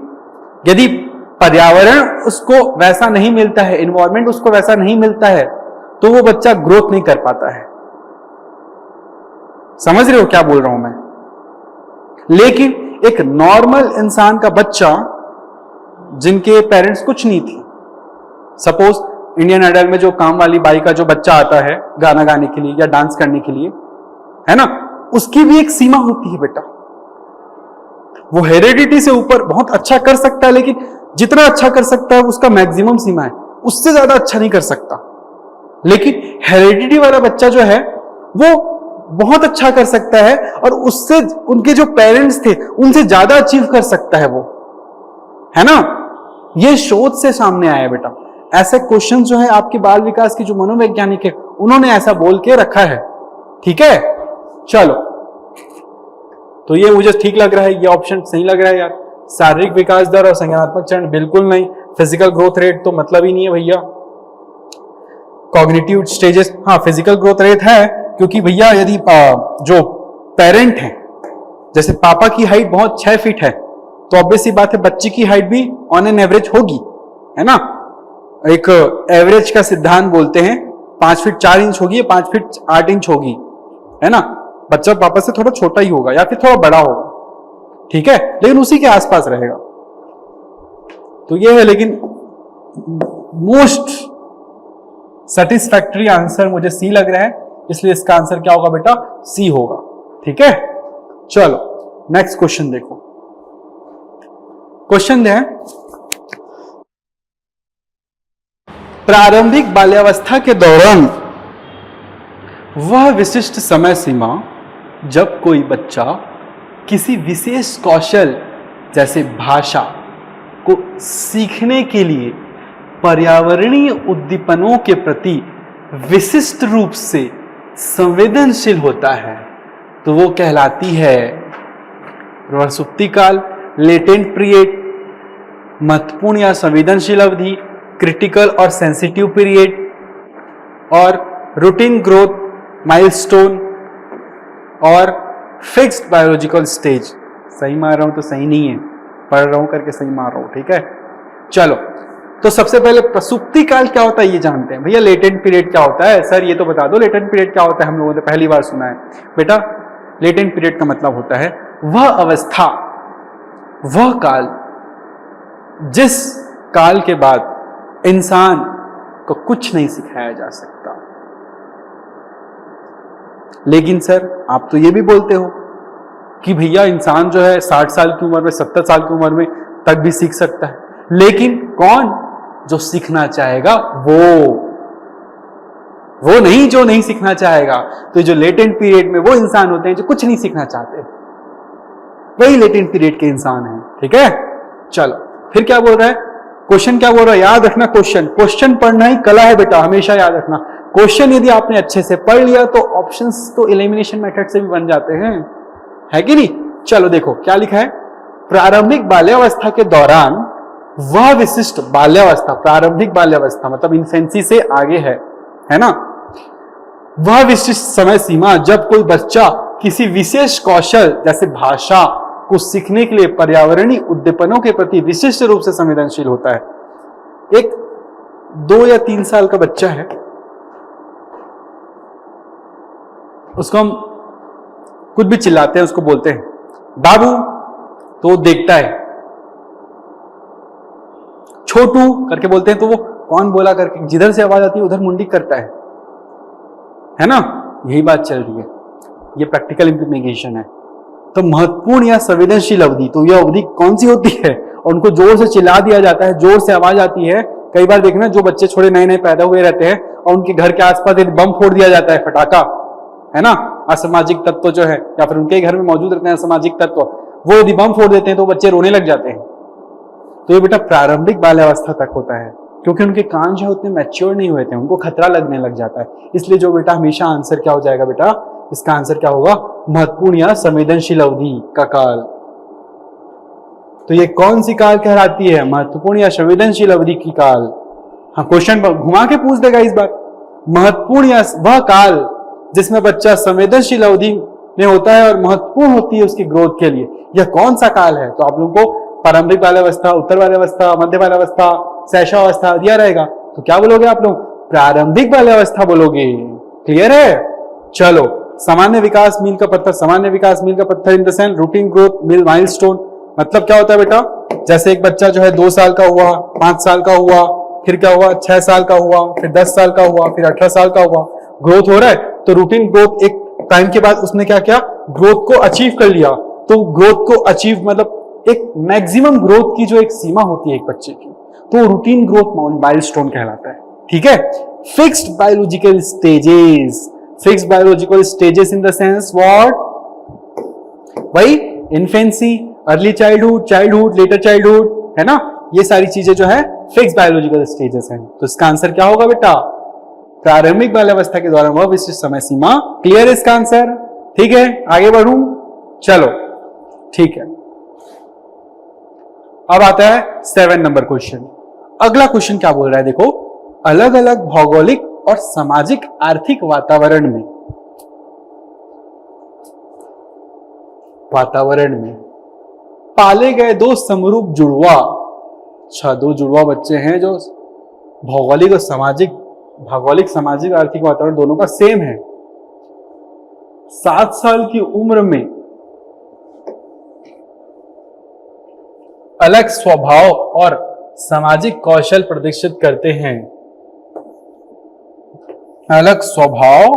Speaker 1: यदि पर्यावरण उसको वैसा नहीं मिलता है, एनवायरमेंट उसको वैसा नहीं मिलता है, तो वो बच्चा ग्रोथ नहीं कर पाता है। समझ रहे हो क्या बोल रहा हूं मैं? लेकिन एक नॉर्मल इंसान का बच्चा जिनके पेरेंट्स कुछ नहीं थी, सपोज इंडियन आइडल में जो काम वाली बाई का जो बच्चा आता है गाना गाने के लिए या डांस करने के लिए, है ना, उसकी भी एक सीमा होती है बेटा। वो हेरिडिटी से ऊपर बहुत अच्छा कर सकता है, लेकिन जितना अच्छा कर सकता है उसका मैक्सिमम सीमा है, उससे ज्यादा अच्छा नहीं कर सकता। लेकिन हेरिडिटी वाला बच्चा जो है वो बहुत अच्छा कर सकता है और उससे उनके जो पेरेंट्स थे उनसे ज्यादा अचीव कर सकता है वो, है ना। ये शोध से सामने आया बेटा। ऐसे क्वेश्चन जो है आपके बाल विकास के जो मनोवैज्ञानिक है उन्होंने ऐसा बोल के रखा है, ठीक है। चलो, तो ये मुझे ठीक लग रहा है, ये ऑप्शन सही लग रहा है यार। शारीरिक विकास दर और संज्ञानात्मक चरण बिल्कुल नहीं, फिजिकल ग्रोथ रेट तो मतलब ही नहीं है भैया। कॉग्निटिव स्टेजेस, हाँ फिजिकल ग्रोथ रेट है, क्योंकि भैया यदि जो पेरेंट है, जैसे पापा की हाइट बहुत 6 फीट है, तो ऑब्वियस सी बात है बच्चे की हाइट भी ऑन एन एवरेज होगी, है ना। एक एवरेज का सिद्धांत बोलते हैं 5 फीट 4 इंच होगी, 5 फीट 8 इंच होगी, है ना। बच्चा पापा से थोड़ा छोटा ही होगा या फिर थोड़ा बड़ा होगा, ठीक है, लेकिन उसी के आसपास रहेगा। तो ये है, लेकिन मोस्ट सेटिस्फैक्टरी आंसर मुझे सी लग रहा है, इसलिए इसका आंसर क्या होगा बेटा? सी होगा, ठीक है। चलो नेक्स्ट क्वेश्चन देखो। क्वेश्चन है, प्रारंभिक बाल्यावस्था के दौरान वह विशिष्ट समय सीमा जब कोई बच्चा किसी विशेष कौशल जैसे भाषा को सीखने के लिए पर्यावरणीय उद्दीपनों के प्रति विशिष्ट रूप से संवेदनशील होता है, तो वो कहलाती है प्रसुप्ति काल, लेटेंट पीरियड, महत्वपूर्ण या संवेदनशील अवधि, क्रिटिकल और सेंसिटिव पीरियड, और रूटीन ग्रोथ माइलस्टोन, और फिक्स्ड बायोलॉजिकल स्टेज। सही मार रहा हूं तो सही नहीं है, पढ़ रहा हूं करके सही मार रहा हूं, ठीक है। चलो, तो सबसे पहले प्रसुप्ति काल क्या होता है ये जानते हैं। भैया लेटेंट पीरियड क्या होता है? सर ये तो बता दो, लेटेंट पीरियड क्या होता है, हम लोगों ने पहली बार सुना है। बेटा लेटेंट पीरियड का मतलब होता है वह अवस्था, वह काल जिस काल के बाद इंसान को कुछ नहीं सिखाया जा सकता। लेकिन सर आप तो ये भी बोलते हो कि भैया इंसान जो है 60 साल की उम्र में, 70 साल की उम्र में तक भी सीख सकता है। लेकिन कौन? जो सीखना चाहेगा वो नहीं जो नहीं सीखना चाहेगा। तो जो लेटेंट पीरियड में वो इंसान होते हैं जो कुछ नहीं सीखना चाहते, वही लेटेंट पीरियड के इंसान हैं, ठीक है। चलो फिर क्या बोल रहा है क्वेश्चन, क्या बोल रहा है? याद रखना क्वेश्चन पढ़ना ही कला है बेटा, हमेशा याद रखना। क्वेश्चन यदि आपने अच्छे से पढ़ लिया तो ऑप्शंस तो एलिमिनेशन मेथड से भी बन जाते हैं, है कि नहीं। चलो देखो क्या लिखा है, प्रारंभिक बाल्यावस्था के दौरान वह विशिष्ट बाल्यावस्था, प्रारंभिक बाल्यावस्था मतलब इन्फेंसी से आगे है ना, वह विशिष्ट समय सीमा जब कोई बच्चा किसी विशेष कौशल जैसे भाषा को सीखने के लिए पर्यावरणीय उद्दीपनों के प्रति विशिष्ट रूप से संवेदनशील होता है। एक 2 या 3 साल का बच्चा है, उसको हम कुछ भी चिल्लाते हैं, उसको बोलते हैं बाबू, तो वो देखता है। छोटू करके बोलते हैं तो वो कौन बोला करके जिधर से आवाज आती है उधर मुंडी करता है ना। यही बात चल रही है, ये प्रैक्टिकल इंप्लीमेंटेशन है। तो महत्वपूर्ण या संवेदनशील अवधि, तो यह अवधि कौन सी होती है? और उनको जोर से चिल्ला दिया जाता है, जोर से आवाज आती है। कई बार देखना जो बच्चे छोटे नए नए पैदा हुए रहते हैं और उनके घर के आसपास एक बम फोड़ दिया जाता है, फटाका, है ना, असामाजिक तत्व जो है या फिर उनके घर में मौजूद रहते हैं असामाजिक तत्व, वो यदि बम फोड़ देते हैं तो बच्चे रोने लग जाते हैं। तो ये बेटा प्रारंभिक बाल्यावस्था तक होता है, क्योंकि उनके कान जो उतने मैच्योर नहीं हुए थे, उनको खतरा लगने लग जाता है। इसलिए जो बेटा हमेशा आंसर क्या हो जाएगा बेटा, इसका आंसर क्या होगा? महत्वपूर्ण या संवेदनशील अवधि का काल। तो ये कौन सी काल कहलाती है? महत्वपूर्ण या संवेदनशील अवधि की काल। हाँ, क्वेश्चन घुमा के पूछ देगा इस बार। महत्वपूर्ण या वह काल जिसमें बच्चा संवेदनशील अवधि में होता है और महत्वपूर्ण होती है उसकी ग्रोथ के लिए, यह कौन सा काल है? तो आप लोगों को प्रारंभिक बाल्यावस्था, उत्तर बाल्यावस्था, मध्य बाल्यावस्था, शैशवावस्था दिया रहेगा। तो क्या बोलोगे आप लोग? प्रारंभिक बाल्यावस्था बोलोगे। क्लियर है? चलो, सामान्य विकास मील का पत्थर। सामान्य विकास मील का पत्थर in the sense routine growth मील माइलस्टोन। मतलब क्या होता है बेटा? जैसे एक बच्चा जो है 2 साल का हुआ, 5 साल का हुआ, फिर क्या हुआ 6 साल का हुआ, फिर 10 साल का हुआ, फिर 18 साल का हुआ, ग्रोथ हो रहा है। तो रूटीन ग्रोथ एक टाइम के बाद उसने क्या किया? ग्रोथ को अचीव कर लिया। तो ग्रोथ को अचीव मतलब एक मैक्सिमम ग्रोथ की जो एक सीमा होती है एक बच्चे की, तो रूटीन ग्रोथ माइलस्टोन कहलाता है। ठीक है? Fixed biological stages. Fixed biological stages in the sense what? भाई infancy, early childhood, childhood, later childhood, है ना? ये सारी चीजें जो है फिक्स्ड बायोलॉजिकल स्टेजेस हैं। तो इसका आंसर क्या होगा बेटा? प्रारंभिक बाल्यावस्था के दौरान वह विशिष्ट समय सीमा। क्लियर है इसका आंसर? ठीक है, आगे बढ़ूं? चलो ठीक है। अब आता है 7 नंबर क्वेश्चन। अगला क्वेश्चन क्या बोल रहा है देखो, अलग अलग भौगोलिक और सामाजिक आर्थिक वातावरण में पाले गए 2 समरूप जुड़वा, अच्छा 2 जुड़वा बच्चे हैं जो भौगोलिक और सामाजिक आर्थिक वातावरण दोनों का सेम है। 7 साल की उम्र में अलग स्वभाव और सामाजिक कौशल प्रदर्शित करते हैं। अलग स्वभाव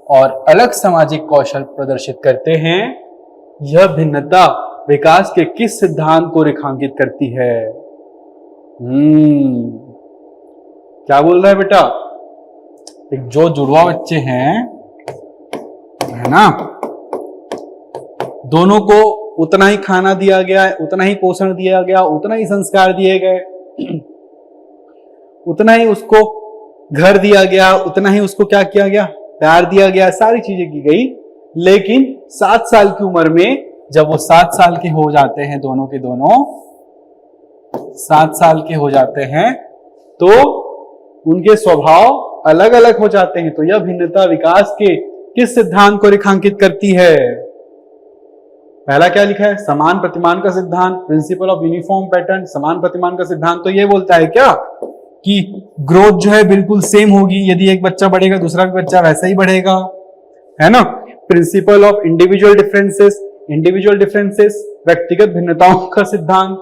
Speaker 1: और अलग सामाजिक कौशल प्रदर्शित करते हैं। यह भिन्नता विकास के किस सिद्धांत को रेखांकित करती है? क्या बोल रहा है बेटा? एक जो जुड़वा बच्चे हैं, है ना, दोनों को उतना ही खाना दिया गया है, उतना ही पोषण दिया गया, उतना ही संस्कार दिए गए, उतना ही उसको घर दिया गया, उतना ही उसको क्या किया गया? प्यार दिया गया, सारी चीजें की गई। लेकिन 7 साल की उम्र में जब वो 7 साल के हो जाते हैं, दोनों के दोनों 7 साल के हो जाते हैं, तो उनके स्वभाव अलग अलग हो जाते हैं। तो यह भिन्नता विकास के किस सिद्धांत को रेखांकित करती है? पहला क्या लिखा है? समान प्रतिमान का सिद्धांत, प्रिंसिपल ऑफ यूनिफॉर्म पैटर्न। समान प्रतिमान का सिद्धांत तो ये बोलता है क्या कि ग्रोथ जो है बिल्कुल सेम होगी, यदि एक बच्चा बढ़ेगा दूसरा भी बच्चा वैसा ही बढ़ेगा, है ना। Principle of individual differences, individual differences व्यक्तिगत भिन्नताओं का सिद्धांत।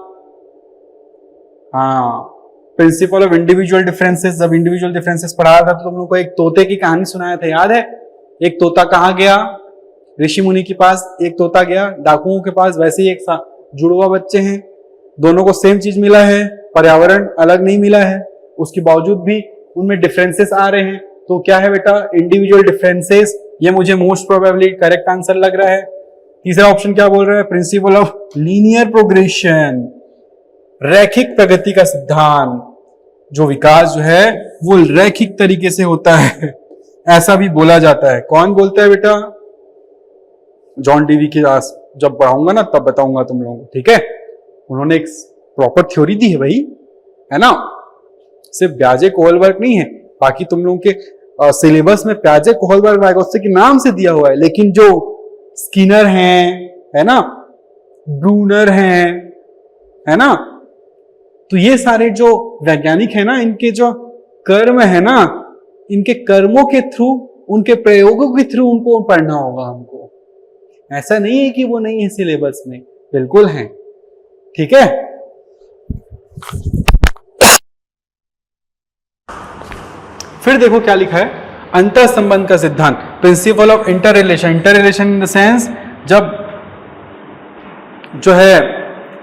Speaker 1: हाँ, प्रिंसिपल ऑफ इंडिविजुअल डिफरेंसेस। जब इंडिविजुअल डिफरेंसेस पढ़ाया था तो तुम लोग को एक तोते की कहानी सुनाया था, याद है? एक तोता कहाँ गया? ऋषि मुनि के पास एक तोता गया, डाकुओं के पास। वैसे ही एक जुड़वा बच्चे हैं, दोनों को सेम चीज मिला है, पर्यावरण अलग नहीं मिला है, उसके बावजूद भी उनमें डिफरेंसेस आ रहे हैं। तो क्या है बेटा? Individual differences. ये मुझे मोस्ट प्रोबेबली करेक्ट आंसर लग रहा है। तीसरा ऑप्शन क्या बोल रहा है? प्रिंसिपल ऑफ लीनियर प्रोग्रेशन, रैखिक प्रगति का सिद्धांत। जो विकास जो है वो रैखिक तरीके से होता है, ऐसा भी बोला जाता है। कौन बोलता है बेटा? जॉन डीवी के पास जब पढ़ाऊंगा ना तब बताऊंगा तुम लोगों को, ठीक है? उन्होंने एक प्रॉपर थ्योरी दी है भाई, है ना। सिर्फ ब्याजे कोहलबर्ग नहीं है, बाकी तुम लोगों के सिलेबस में प्याजे कोहलबर्ग वाइगोत्स्की के नाम से दिया हुआ है, लेकिन जो स्किनर हैं, है ना, ब्रूनर हैं, है ना, तो ये सारे जो वैज्ञानिक है ना, इनके जो कर्म है ना, इनके कर्मों के थ्रू, उनके प्रयोगों के थ्रू उनको पढ़ना होगा हमको। ऐसा नहीं है कि वो नहीं है सिलेबस में, बिल्कुल है, ठीक है। फिर देखो क्या लिखा है, अंतर संबंध का सिद्धांत, principle of inter relation. Inter relation in the sense जब जो है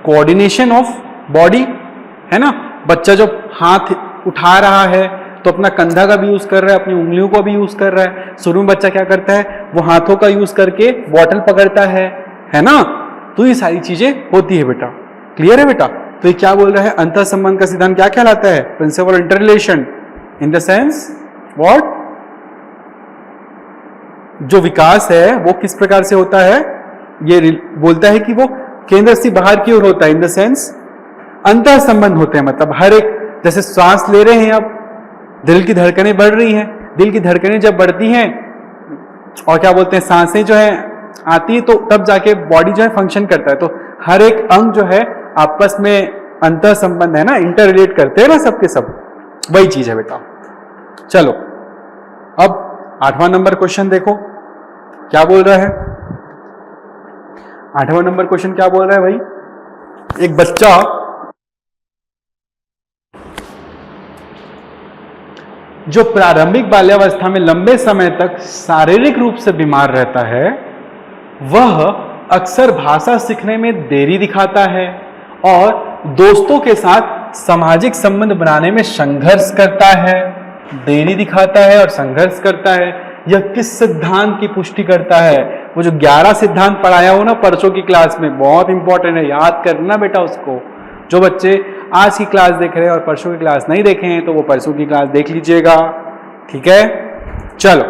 Speaker 1: कोऑर्डिनेशन ऑफ बॉडी, है ना, बच्चा जब हाथ उठा रहा है तो अपना कंधा का भी यूज कर रहा है, अपनी उंगलियों को भी यूज कर रहा है। शुरू में बच्चा क्या करता है, वो हाथों का यूज करके बॉटल पकड़ता है ना। तो ये सारी चीजें होती है बेटा, क्लियर है बेटा। तो ये क्या बोल रहा है, अंतर संबंध का सिद्धांत क्या कहलाता है, principal of inter relation in the sense what, जो विकास है वो किस प्रकार से होता है, ये बोलता है कि वो केंद्र से बाहर की ओर होता है, इन द सेंस अंतर संबंध होते हैं, मतलब हर एक, जैसे श्वास ले रहे हैं आप, दिल की धड़कनें बढ़ रही हैं, दिल की धड़कनें जब बढ़ती हैं और क्या बोलते हैं सांसें जो है आती है, तो तब जाके बॉडी जो है फंक्शन करता है। तो हर एक अंग जो है आपस में अंतर संबंध है ना, इंटर रिलेट करते हैं ना सबके सब, वही चीज है बेटा। चलो अब 8वां नंबर क्वेश्चन देखो क्या बोल रहा है। 8वां नंबर क्वेश्चन क्या बोल रहा है भाई, एक बच्चा जो प्रारंभिक बाल्यावस्था में लंबे समय तक शारीरिक रूप से बीमार रहता है, वह अक्सर भाषा सीखने में देरी दिखाता है और दोस्तों के साथ सामाजिक संबंध बनाने में संघर्ष करता है। देरी दिखाता है और संघर्ष करता है, यह किस सिद्धांत की पुष्टि करता है? वो जो 11 सिद्धांत पढ़ाया हो ना परसों की क्लास में, बहुत इंपॉर्टेंट है, याद करना बेटा उसको। जो बच्चे आज की क्लास देख रहे हैं और परसों की क्लास नहीं देखे हैं तो वो परसों की क्लास देख लीजिएगा, ठीक है। चलो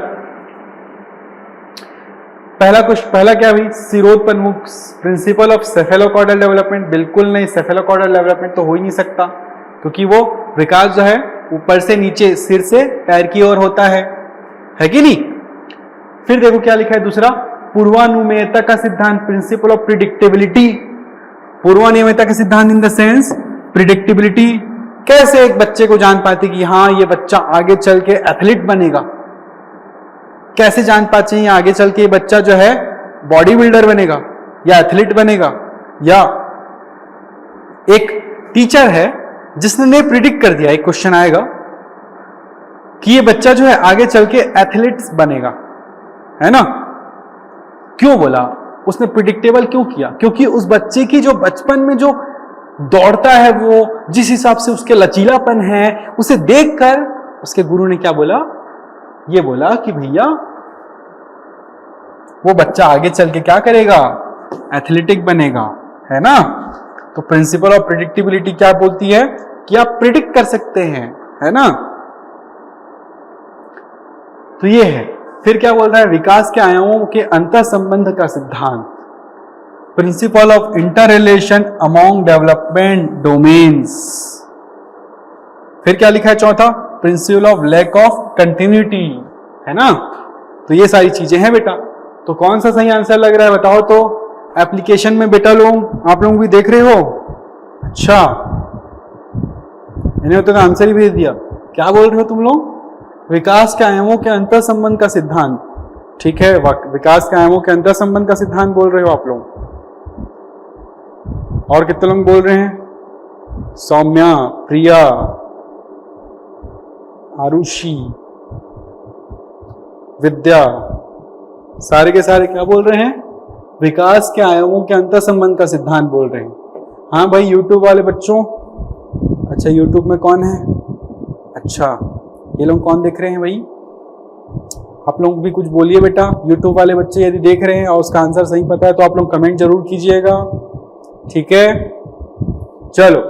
Speaker 1: पहला क्या हुई, सिरोधपन्मुख, प्रिंसिपल ऑफ सेफेलोकॉर्डल डेवलपमेंट। बिल्कुल नहीं, सेफेलोकॉर्डल डेवलपमेंट तो हो ही नहीं सकता, क्योंकि वो विकास जो है ऊपर से नीचे, सिर से पैर की ओर होता है कि नहीं। फिर देखो क्या लिखा है दूसरा, पूर्वानुमेयता का सिद्धांत, प्रिंसिपल ऑफ प्रिडिक्टेबिलिटी। पूर्वानुमेयता का सिद्धांत इन द सेंस प्रिडिक्टेबिलिटी, कैसे एक बच्चे को जान पाते कि हाँ ये बच्चा आगे चल के एथलीट बनेगा, कैसे जान पाते हैं आगे चल के ये बच्चा जो है बॉडी बिल्डर बनेगा या एथलीट बनेगा। या एक टीचर है जिसने प्रिडिक्ट कर दिया, एक क्वेश्चन आएगा कि ये बच्चा जो है आगे चल के एथलीट्स बनेगा, है ना। क्यों बोला उसने, प्रिडिक्टेबल क्यों किया? क्योंकि उस बच्चे की जो बचपन में जो दौड़ता है, वो जिस हिसाब से उसके लचीलापन है, उसे देखकर उसके गुरु ने क्या बोला, ये बोला कि भैया वो बच्चा आगे चल के क्या करेगा, एथलेटिक बनेगा, है ना। तो प्रिंसिपल ऑफ प्रिडिक्टेबिलिटी क्या बोलती है कि आप प्रिडिक्ट कर सकते हैं, है ना। तो ये है। फिर क्या बोल रहा है, विकास के आयामों के अंतर संबंध का सिद्धांत, principle of interrelation among development domains. फिर क्या लिखा है चौथा, principle of lack of continuity, है ना। तो ये सारी चीजें हैं बेटा। तो कौन सा सही आंसर लग रहा है बताओ तो। एप्लीकेशन में बेटा लोग, आप लोग भी देख रहे हो, अच्छा इन्हें तो आंसर ही भेज दिया। क्या बोल रहे हो तुम लोग, विकास के आयामों के अंतर संबंध का सिद्धांत, ठीक है, विकास के आयामों के अंतर संबंध का सिद्धांत बोल रहे हो आप लोग। और कितने लोग बोल रहे हैं, सौम्या, प्रिया, आरुषि, विद्या, सारे के सारे क्या बोल रहे हैं, विकास के आयामों के अंतर संबंध का सिद्धांत बोल रहे हैं। हाँ भाई यूट्यूब वाले बच्चों, अच्छा यूट्यूब में कौन है, अच्छा ये लोग कौन देख रहे हैं भाई, आप लोग भी कुछ बोलिए बेटा। यूट्यूब वाले बच्चे यदि देख रहे हैं और उसका आंसर सही पता है तो आप लोग कमेंट जरूर कीजिएगा, ठीक है। चलो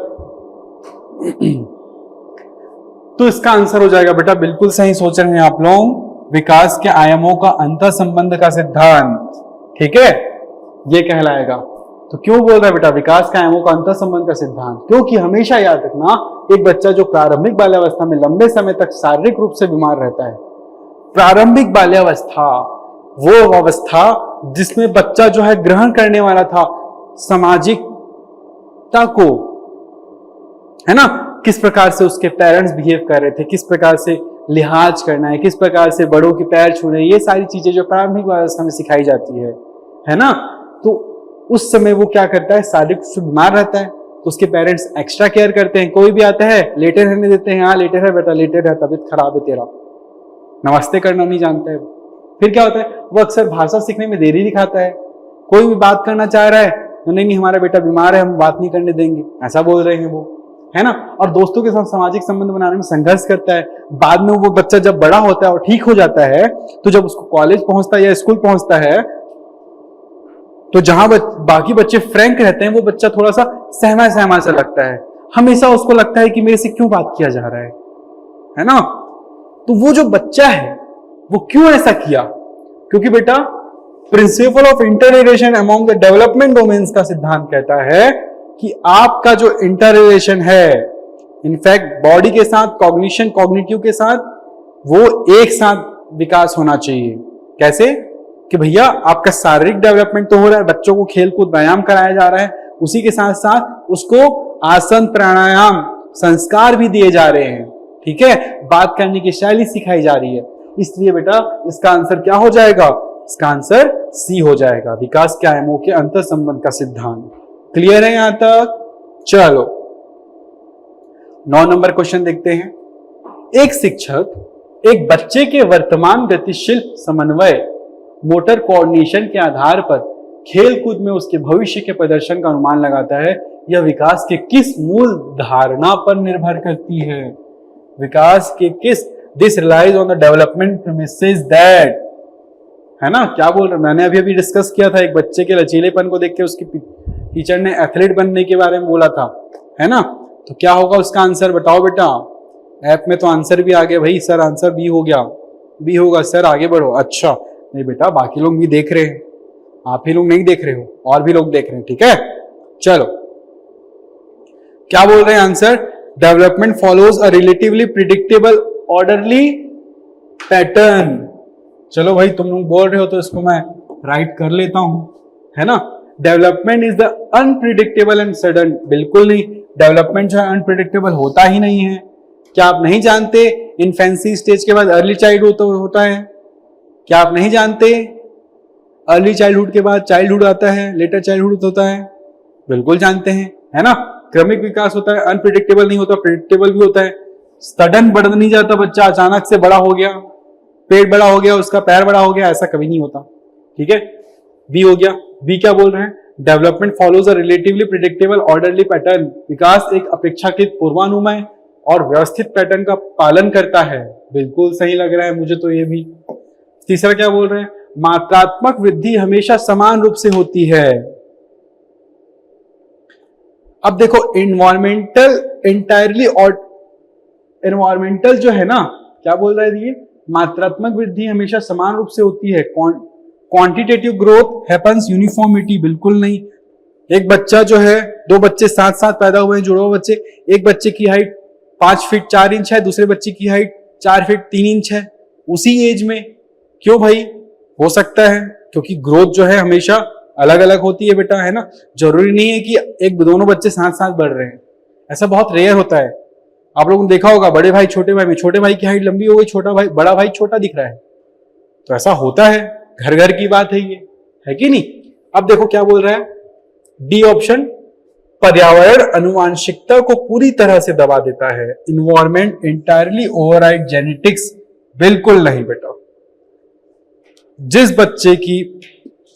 Speaker 1: तो इसका आंसर हो जाएगा बेटा, बिल्कुल सही सोच रहे हैं आप लोग, विकास के आयामों का अंतर संबंध का सिद्धांत, ठीक है, ये कहलाएगा। तो क्यों बोल रहा है बेटा विकास के आयामों का अंतर संबंध का सिद्धांत, क्योंकि हमेशा याद रखना, एक बच्चा जो प्रारंभिक बाल्यावस्था में लंबे समय तक शारीरिक रूप से बीमार रहता है, प्रारंभिक बाल्यावस्था वो अवस्था जिसमें बच्चा जो है ग्रहण करने वाला था सामाजिकता को, है ना, किस प्रकार से उसके पेरेंट्स बिहेव कर रहे थे, किस प्रकार से लिहाज करना है, किस प्रकार से बड़ों के पैर छूने, ये सारी चीजें जो प्रारंभिक अवस्था में सिखाई जाती है ना। तो उस समय वो क्या करता है, शारीरिक रूप से बीमार रहता है, तो उसके पेरेंट्स एक्स्ट्रा केयर करते हैं। कोई भी आता है लेटे रहने देते हैं, हाँ लेटे रह बेटा, लेटे रह, तबीयत खराब है तेरा, नमस्ते करना नहीं जानता है। फिर क्या होता है, वो अक्सर भाषा सीखने में देरी दिखाता है। कोई भी बात करना चाह रहा है तो नहीं हमारा बेटा बीमार है, हम बात नहीं करने देंगे, ऐसा बोल रहे हैं वो, है ना। और दोस्तों के साथ सामाजिक संबंध बनाने में संघर्ष करता है। बाद में वो बच्चा जब बड़ा होता है और ठीक हो जाता है, तो जब उसको कॉलेज पहुंचता है या स्कूल पहुंचता है, तो जहां बाकी बच्चे फ्रैंक रहते हैं, वो बच्चा थोड़ा सा सहमा सहमा सा लगता है। हमेशा उसको लगता है कि मेरे से क्यों बात किया जा रहा है ना। तो वो जो बच्चा है वो क्यों ऐसा किया, क्योंकि बेटा principal of interrelation among the development domains का सिद्धांत कहता है कि आपका जो इंटर रिलेशन है, इनफैक्ट बॉडी के साथ, कॉग्निशन कॉग्निटिव के साथ, वो एक साथ विकास होना चाहिए। कैसे कि भैया आपका शारीरिक डेवलपमेंट तो हो रहा है, बच्चों को खेल कूद व्यायाम कराया जा रहा है, उसी के साथ साथ उसको आसन प्राणायाम संस्कार भी दिए जा रहे हैं, ठीक है, बात करने की शैली सिखाई जा रही है। इसलिए बेटा इसका आंसर क्या हो जाएगा? इसका आंसर सी हो जाएगा, विकास के आयामों के अंतर संबंध का सिद्धांत। क्लियर है यहां तक? चलो 9 नंबर क्वेश्चन देखते हैं। एक शिक्षक एक बच्चे के वर्तमान गतिशील समन्वय, मोटर कोऑर्डिनेशन के आधार पर खेल कूद में उसके भविष्य के प्रदर्शन का अनुमान लगाता है। यह विकास के किस मूल धारणा पर निर्भर करती है? विकास के किस, this relies on the development premises that, है ना, क्या बोल रहे, मैंने अभी डिस्कस किया था, एक बच्चे के लचीलेपन को देख के उसकी टीचर ने एथलीट बनने के बारे में बोला था, है ना, तो क्या होगा उसका आंसर बताओ बेटा। ऐप में तो आंसर भी आ गया भाई, सर आंसर बी हो गया, बी होगा सर, आगे बढ़ो। अच्छा नहीं बेटा, बाकी लोग भी देख रहे हैं, आप ही लोग नहीं देख रहे हो, और भी लोग देख रहे हैं, ठीक है। चलो क्या बोल रहे हैं answer? Development follows a relatively predictable orderly pattern. चलो भाई तुम लोग बोल रहे हो तो इसको मैं राइट कर लेता हूं, है ना। Development is the unpredictable and sudden. बिल्कुल नहीं, डेवलपमेंट जो है अनप्रिडिक्टेबल होता ही नहीं है। क्या आप नहीं जानते इन्फेंसी स्टेज के बाद अर्ली चाइल्डहुड होता है? क्या आप नहीं जानते अर्ली चाइल्डहुड के बाद चाइल्डहुड आता है, लेटर चाइल्डहुड होता है? बिल्कुल जानते हैं, है ना। क्रमिक विकास होता है, अनप्रिडिक्टेबल नहीं होता, प्रिडिक्टेबल भी होता है। सडन बढ़ नहीं जाता बच्चा, अचानक से बड़ा हो गया, पेट बड़ा हो गया, उसका पैर बड़ा हो गया, ऐसा कभी नहीं होता, ठीक है। बी हो गया। बी क्या बोल रहे हैं? Development follows a relatively predictable orderly pattern. विकास एक अपेक्षाकृत पूर्वानुमेय और व्यवस्थित पैटर्न का पालन करता है। बिल्कुल सही लग रहा है मुझे तो ये भी। तीसरा क्या बोल रहे हैं? मात्रात्मक वृद्धि हमेशा समान रूप से होती है। अब देखो इन्वायरमेंटल इंटायरली और एनवायरमेंटल जो है ना, क्या बोल रहा है ये? मात्रात्मक वृद्धि हमेशा समान रूप से होती है। क्वांटिटेटिव ग्रोथ हैपेंस यूनिफॉर्मिटी, बिल्कुल नहीं। एक बच्चा जो है, दो बच्चे साथ साथ पैदा हुए हैं, जुड़वा बच्चे, एक बच्चे की हाइट 5 फीट 4 इंच है, दूसरे बच्चे की हाइट 4 फीट 3 इंच है उसी एज में। क्यों भाई? हो सकता है क्योंकि ग्रोथ जो है हमेशा अलग अलग होती है बेटा, है ना। जरूरी नहीं है कि एक दोनों बच्चे साथ साथ बढ़ रहे हैं, ऐसा बहुत रेयर होता है। आप लोगों ने देखा होगा बड़े भाई छोटे भाई में, छोटे भाई की हाइट लंबी हो गई, छोटा भाई बड़ा भाई छोटा दिख रहा है, तो ऐसा होता है, घर घर की बात है ये, है कि नहीं। अब देखो क्या बोल रहा है डी ऑप्शन, पर्यावरण अनुवांशिकता को पूरी तरह से दबा देता है। इन्वायरमेंट इंटायरली ओवरराइड जेनेटिक्स, बिल्कुल नहीं बेटा। जिस बच्चे की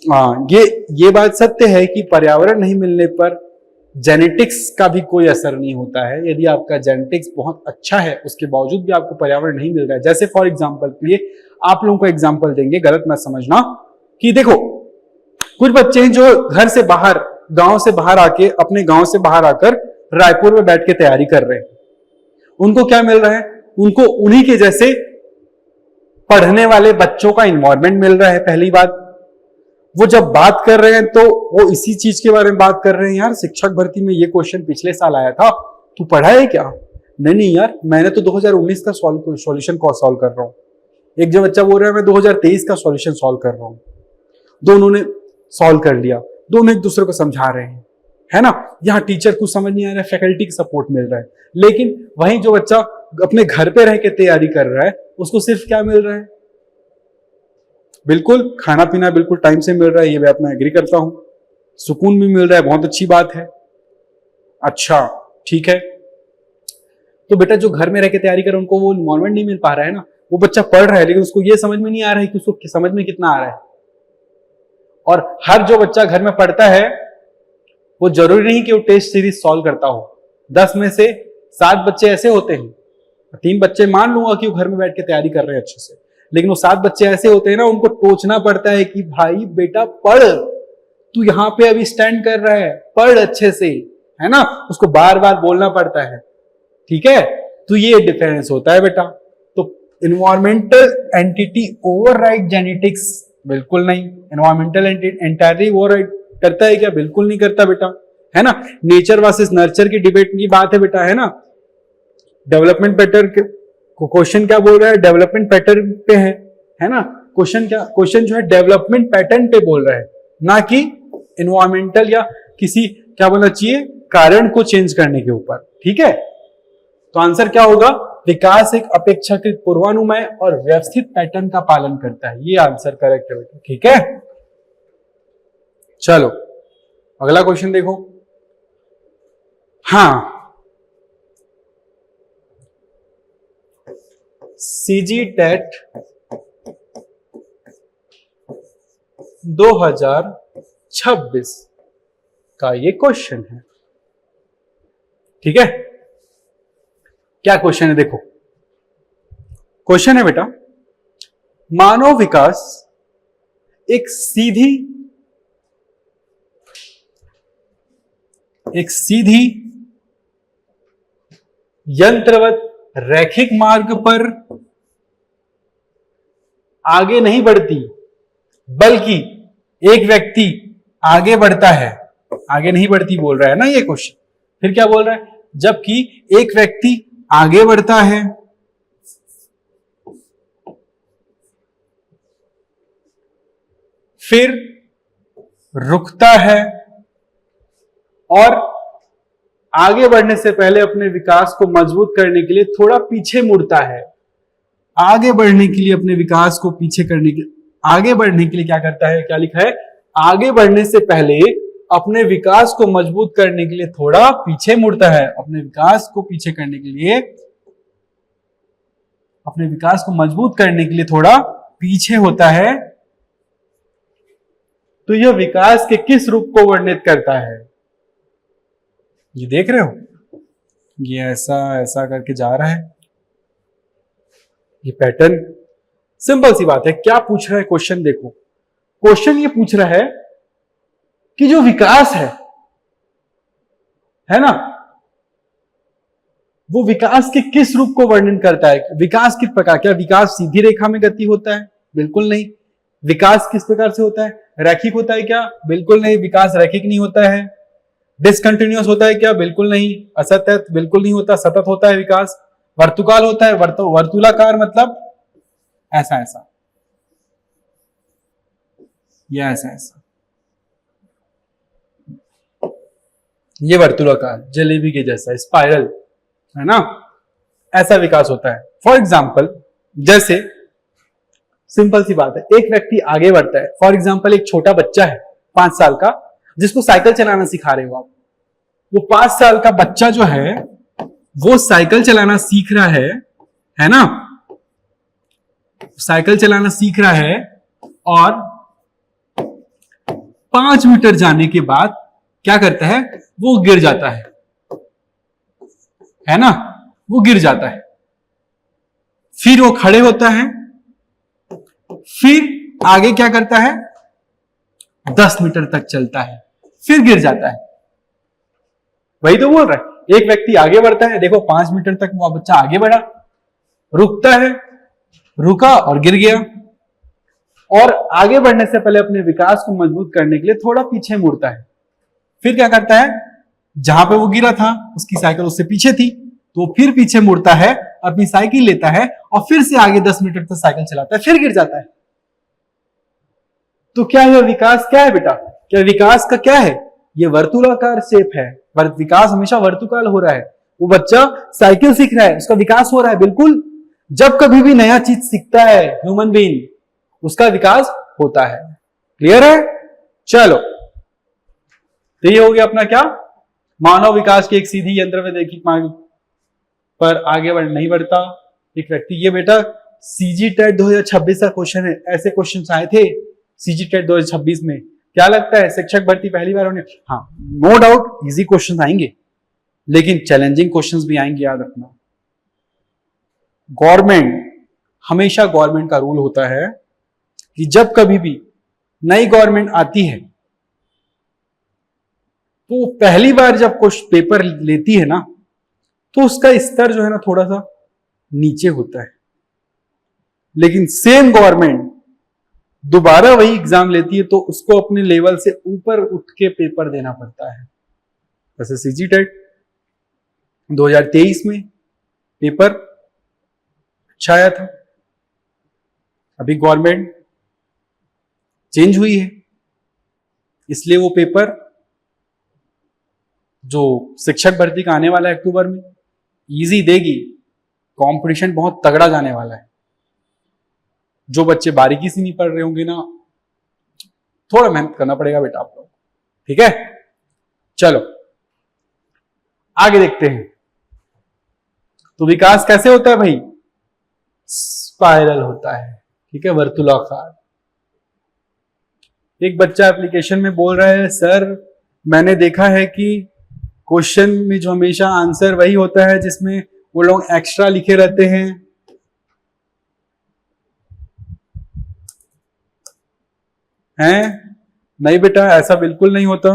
Speaker 1: ये बात सत्य है कि पर्यावरण नहीं मिलने पर जेनेटिक्स का भी कोई असर नहीं होता है। यदि आपका जेनेटिक्स बहुत अच्छा है उसके बावजूद भी आपको पर्यावरण नहीं मिल रहा है, जैसे फॉर एग्जांपल के लिए आप लोगों को एग्जांपल देंगे, गलत मत समझना, कि देखो कुछ बच्चे हैं जो घर से बाहर, गांव से बाहर आके, अपने गांव से बाहर आकर रायपुर में बैठ के तैयारी कर रहे हैं। उनको क्या मिल रहा है? उनको उन्हीं के जैसे पढ़ने वाले बच्चों का इन्वायरमेंट मिल रहा है। पहली बात, वो जब बात कर रहे हैं तो वो इसी चीज के बारे में बात कर रहे हैं, यार शिक्षक भर्ती में ये क्वेश्चन पिछले साल आया था, तू पढ़ा है क्या? नहीं यार, मैंने तो 2019 का सॉल्यूशन सॉल्व कर रहा हूं। एक जो बच्चा बोल रहा है मैं 2023 का सॉल्यूशन सॉल्व कर रहा हूं। दोनों ने सॉल्व कर लिया, दोनों एक दूसरे को समझा रहे हैं, है ना। यहाँ टीचर को समझ नहीं आ रहा है, फैकल्टी का सपोर्ट मिल रहा है। लेकिन वहीं जो बच्चा अपने घर पे रह के तैयारी कर रहा है उसको सिर्फ क्या मिल रहा है? बिल्कुल खाना पीना बिल्कुल टाइम से मिल रहा है, ये बात मैं एग्री करता हूं। सुकून भी मिल रहा है, बहुत अच्छी बात है। अच्छा ठीक है, तो बेटा जो घर में रह के तैयारी कर रहे हैं उनको वो इन्वॉल्वमेंट नहीं मिल पा रहा है ना। वो बच्चा पढ़ रहा है लेकिन उसको ये समझ में नहीं आ रहा है कि उसको समझ में कितना आ रहा है। और हर जो बच्चा घर में पढ़ता है वो जरूरी नहीं कि वो टेस्ट सीरीज सॉल्व करता हो। 10 में से 7 बच्चे ऐसे होते हैं, 3 बच्चे मान लूंगा कि वो घर में बैठ के तैयारी कर रहे हैं अच्छे से, लेकिन वो 7 बच्चे ऐसे होते हैं ना, उनको टोचना पड़ता है कि भाई बेटा पढ़, तू यहाँ पे अभी स्टैंड कर रहा है, पढ़ अच्छे से, है ना। उसको बार बार बोलना पड़ता है, ठीक है। तो ये डिफरेंस होता है बेटा। तो इन्वायरमेंटल एंटिटी ओवरराइड जेनेटिक्स बिल्कुल नहीं। एनवायरमेंटल एंटायरली वो करता है क्या? बिल्कुल नहीं करता बेटा, है ना। नेचर वर्सेस नर्चर की डिबेट की बात है बेटा, है ना। डेवलपमेंट पैटर्न क्वेश्चन क्या बोल रहा है? डेवलपमेंट पैटर्न पे है ना। क्वेश्चन जो है डेवलपमेंट पैटर्न पे बोल रहा है, ना कि एनवायरमेंटल या किसी क्या बोलना चाहिए कारण को चेंज करने के ऊपर। ठीक है, तो आंसर क्या होगा? विकास एक अपेक्षाकृत पूर्वानुमेय और व्यवस्थित पैटर्न का पालन करता है। ये आंसर करेक्ट है बेटा। ठीक है, चलो अगला क्वेश्चन देखो। हाँ, सीजी टेट 2026 का ये क्वेश्चन है। ठीक है, क्या क्वेश्चन है देखो। क्वेश्चन है बेटा, मानव विकास एक सीधी यंत्रवत रैखिक मार्ग पर आगे नहीं बढ़ती, बल्कि एक व्यक्ति आगे बढ़ता है। आगे नहीं बढ़ती बोल रहा है ना ये क्वेश्चन। फिर क्या बोल रहा है? जबकि एक व्यक्ति आगे बढ़ता है, फिर रुकता है और आगे बढ़ने से पहले अपने विकास को मजबूत करने के लिए थोड़ा पीछे मुड़ता है। आगे बढ़ने के लिए अपने विकास को आगे बढ़ने के लिए क्या करता है? क्या लिखा है? आगे बढ़ने से पहले अपने विकास को मजबूत करने के लिए थोड़ा पीछे मुड़ता है। अपने विकास को मजबूत करने के लिए थोड़ा पीछे होता है। तो यह विकास के किस रूप को वर्णित करता है? ये देख रहे हो, ये ऐसा ऐसा करके जा रहा है, ये पैटर्न। सिंपल सी बात है। क्या पूछ रहा है क्वेश्चन? देखो, क्वेश्चन ये पूछ रहा है कि जो विकास है ना, वो विकास के किस रूप को वर्णन करता है? विकास किस प्रकार? क्या विकास सीधी रेखा में गति होता है? बिल्कुल नहीं। विकास किस प्रकार से होता है? रैखिक होता है क्या? बिल्कुल नहीं, विकास रैखिक नहीं होता है। डिसकंटिन्यूअस होता है क्या? बिल्कुल नहीं। असतत बिल्कुल नहीं होता, सतत होता है विकास। वर्तुकाल होता है, वर्तुलाकार मतलब ऐसा ऐसा, या ऐसा ऐसा, ये वर्तुलाकार जलेबी के जैसा स्पाइरल, है ना, ऐसा विकास होता है। फॉर एग्जाम्पल, जैसे सिंपल सी बात है, एक व्यक्ति आगे बढ़ता है। फॉर एग्जाम्पल, एक छोटा बच्चा है 5 साल का, जिसको साइकिल चलाना सिखा रहे हो आप। वो 5 साल का बच्चा जो है वो साइकिल चलाना सीख रहा है ना, साइकिल चलाना सीख रहा है, और 5 मीटर जाने के बाद क्या करता है? वो गिर जाता है ना, वो गिर जाता है। फिर वो खड़े होता है, फिर आगे क्या करता है? 10 मीटर तक चलता है, फिर गिर जाता है। वही तो बोल रहा है। एक व्यक्ति आगे बढ़ता है, देखो 5 मीटर तक वो बच्चा आगे बढ़ा, रुकता है, रुका और गिर गया, और आगे बढ़ने से पहले अपने विकास को मजबूत करने के लिए थोड़ा पीछे मुड़ता है। फिर क्या करता है? जहां पे वो गिरा था उसकी साइकिल उससे पीछे थी, तो फिर पीछे मुड़ता है, अपनी साइकिल लेता है और फिर से आगे 10 मीटर तक साइकिल चलाता है, फिर गिर जाता है। तो क्या यह विकास क्या है बेटा? क्या विकास का क्या है? ये वर्तुलाकार शेप है। विकास हमेशा वर्तुकाल हो रहा है। वो बच्चा साइकिल सीख रहा है, उसका विकास हो रहा है। बिल्कुल, जब कभी भी नया चीज सीखता है ह्यूमन बीइंग, उसका विकास होता है। क्लियर है? चलो, तो ये हो गया अपना क्या? मानव विकास की एक सीधी यंत्रवत रैखिक मार्ग पर आगे नहीं बढ़ता एक व्यक्ति। ये बेटा सीजी टेट 2026 का क्वेश्चन है। ऐसे क्वेश्चन आए थे सीजी टेट 2026 में। क्या लगता है शिक्षक भर्ती पहली बार होने? हाँ, नो डाउट इजी क्वेश्चन आएंगे, लेकिन चैलेंजिंग क्वेश्चंस भी आएंगे, याद रखना। हमेशा गवर्नमेंट का रूल होता है कि जब कभी भी नई गवर्नमेंट आती है तो पहली बार जब क्वेश्चन पेपर लेती है ना, तो उसका स्तर जो है ना थोड़ा सा नीचे होता है। लेकिन सेम गवर्नमेंट दोबारा वही एग्जाम लेती है तो उसको अपने लेवल से ऊपर उठ के पेपर देना पड़ता है। जैसे सीजी टेट 2023 में पेपर अच्छा आया था, अभी गवर्नमेंट चेंज हुई है इसलिए वो पेपर जो शिक्षक भर्ती का आने वाला है अक्टूबर में इजी देगी, कंपटीशन बहुत तगड़ा जाने वाला है। जो बच्चे बारीकी से नहीं पढ़ रहे होंगे ना, थोड़ा मेहनत करना पड़ेगा बेटा आप लोग, ठीक है। चलो आगे देखते हैं। तो विकास कैसे होता है भाई? स्पाइरल होता है, ठीक है, वर्तुलाकार। एक बच्चा एप्लीकेशन में बोल रहा है सर मैंने देखा है कि क्वेश्चन में जो हमेशा आंसर वही होता है जिसमें वो लोग एक्स्ट्रा लिखे रहते हैं। नहीं बेटा ऐसा बिल्कुल नहीं होता।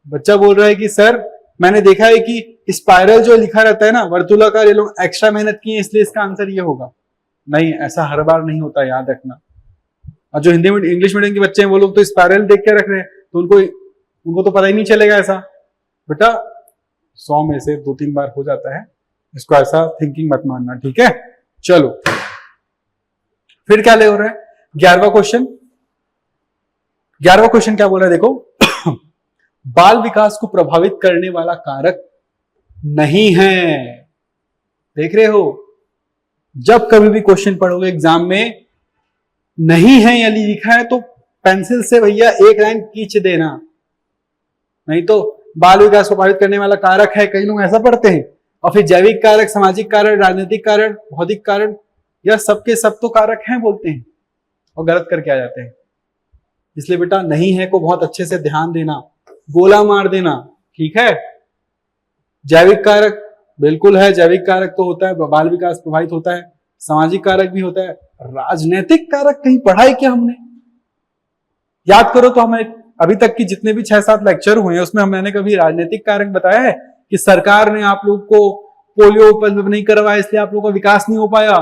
Speaker 1: बच्चा बोल रहा है कि सर मैंने देखा है कि स्पाइरल जो लिखा रहता है ना वर्तुलाकार, ये लोग एक्स्ट्रा मेहनत किए इसलिए इसका आंसर ये होगा। नहीं, ऐसा हर बार नहीं होता, याद रखना। और जो हिंदी में इंग्लिश मीडियम के बच्चे हैं वो लोग तो स्पाइरल देख के रख रहे हैं तो उनको तो पता ही नहीं चलेगा ऐसा। बेटा 100 में से 2-3 बार हो जाता है, इसको ऐसा थिंकिंग मत मानना, ठीक है। चलो फिर क्या ले हो रहा है? 11वां क्वेश्चन क्या बोल रहा है देखो। बाल विकास को प्रभावित करने वाला कारक नहीं है। देख रहे हो, जब कभी भी क्वेश्चन पढ़ोगे एग्जाम में नहीं है या लिखा है तो पेंसिल से भैया एक लाइन खींच देना, नहीं तो बाल विकास को प्रभावित करने वाला कारक है, कई लोग ऐसा पढ़ते हैं। और फिर जैविक कारक, सामाजिक कारक, राजनीतिक कारक, भौतिक कारक, या सबके सब तो कारक हैं बोलते हैं और गलत करके आ जाते हैं। इसलिए बेटा नहीं है को बहुत अच्छे से ध्यान देना, गोला मार देना, ठीक है। जैविक कारक बिल्कुल है, जैविक कारक तो होता है, बाल विकास प्रभावित होता है, सामाजिक कारक भी होता है। राजनीतिक कारक कहीं पढ़ा है क्या हमने? याद करो तो हमें अभी तक की जितने भी 6-7 लेक्चर हुए हैं उसमें मैंने कभी राजनीतिक कारक बताया है कि सरकार ने आप लोग को पोलियो उपलब्ध नहीं करवाया इसलिए आप लोगों का विकास नहीं हो पाया,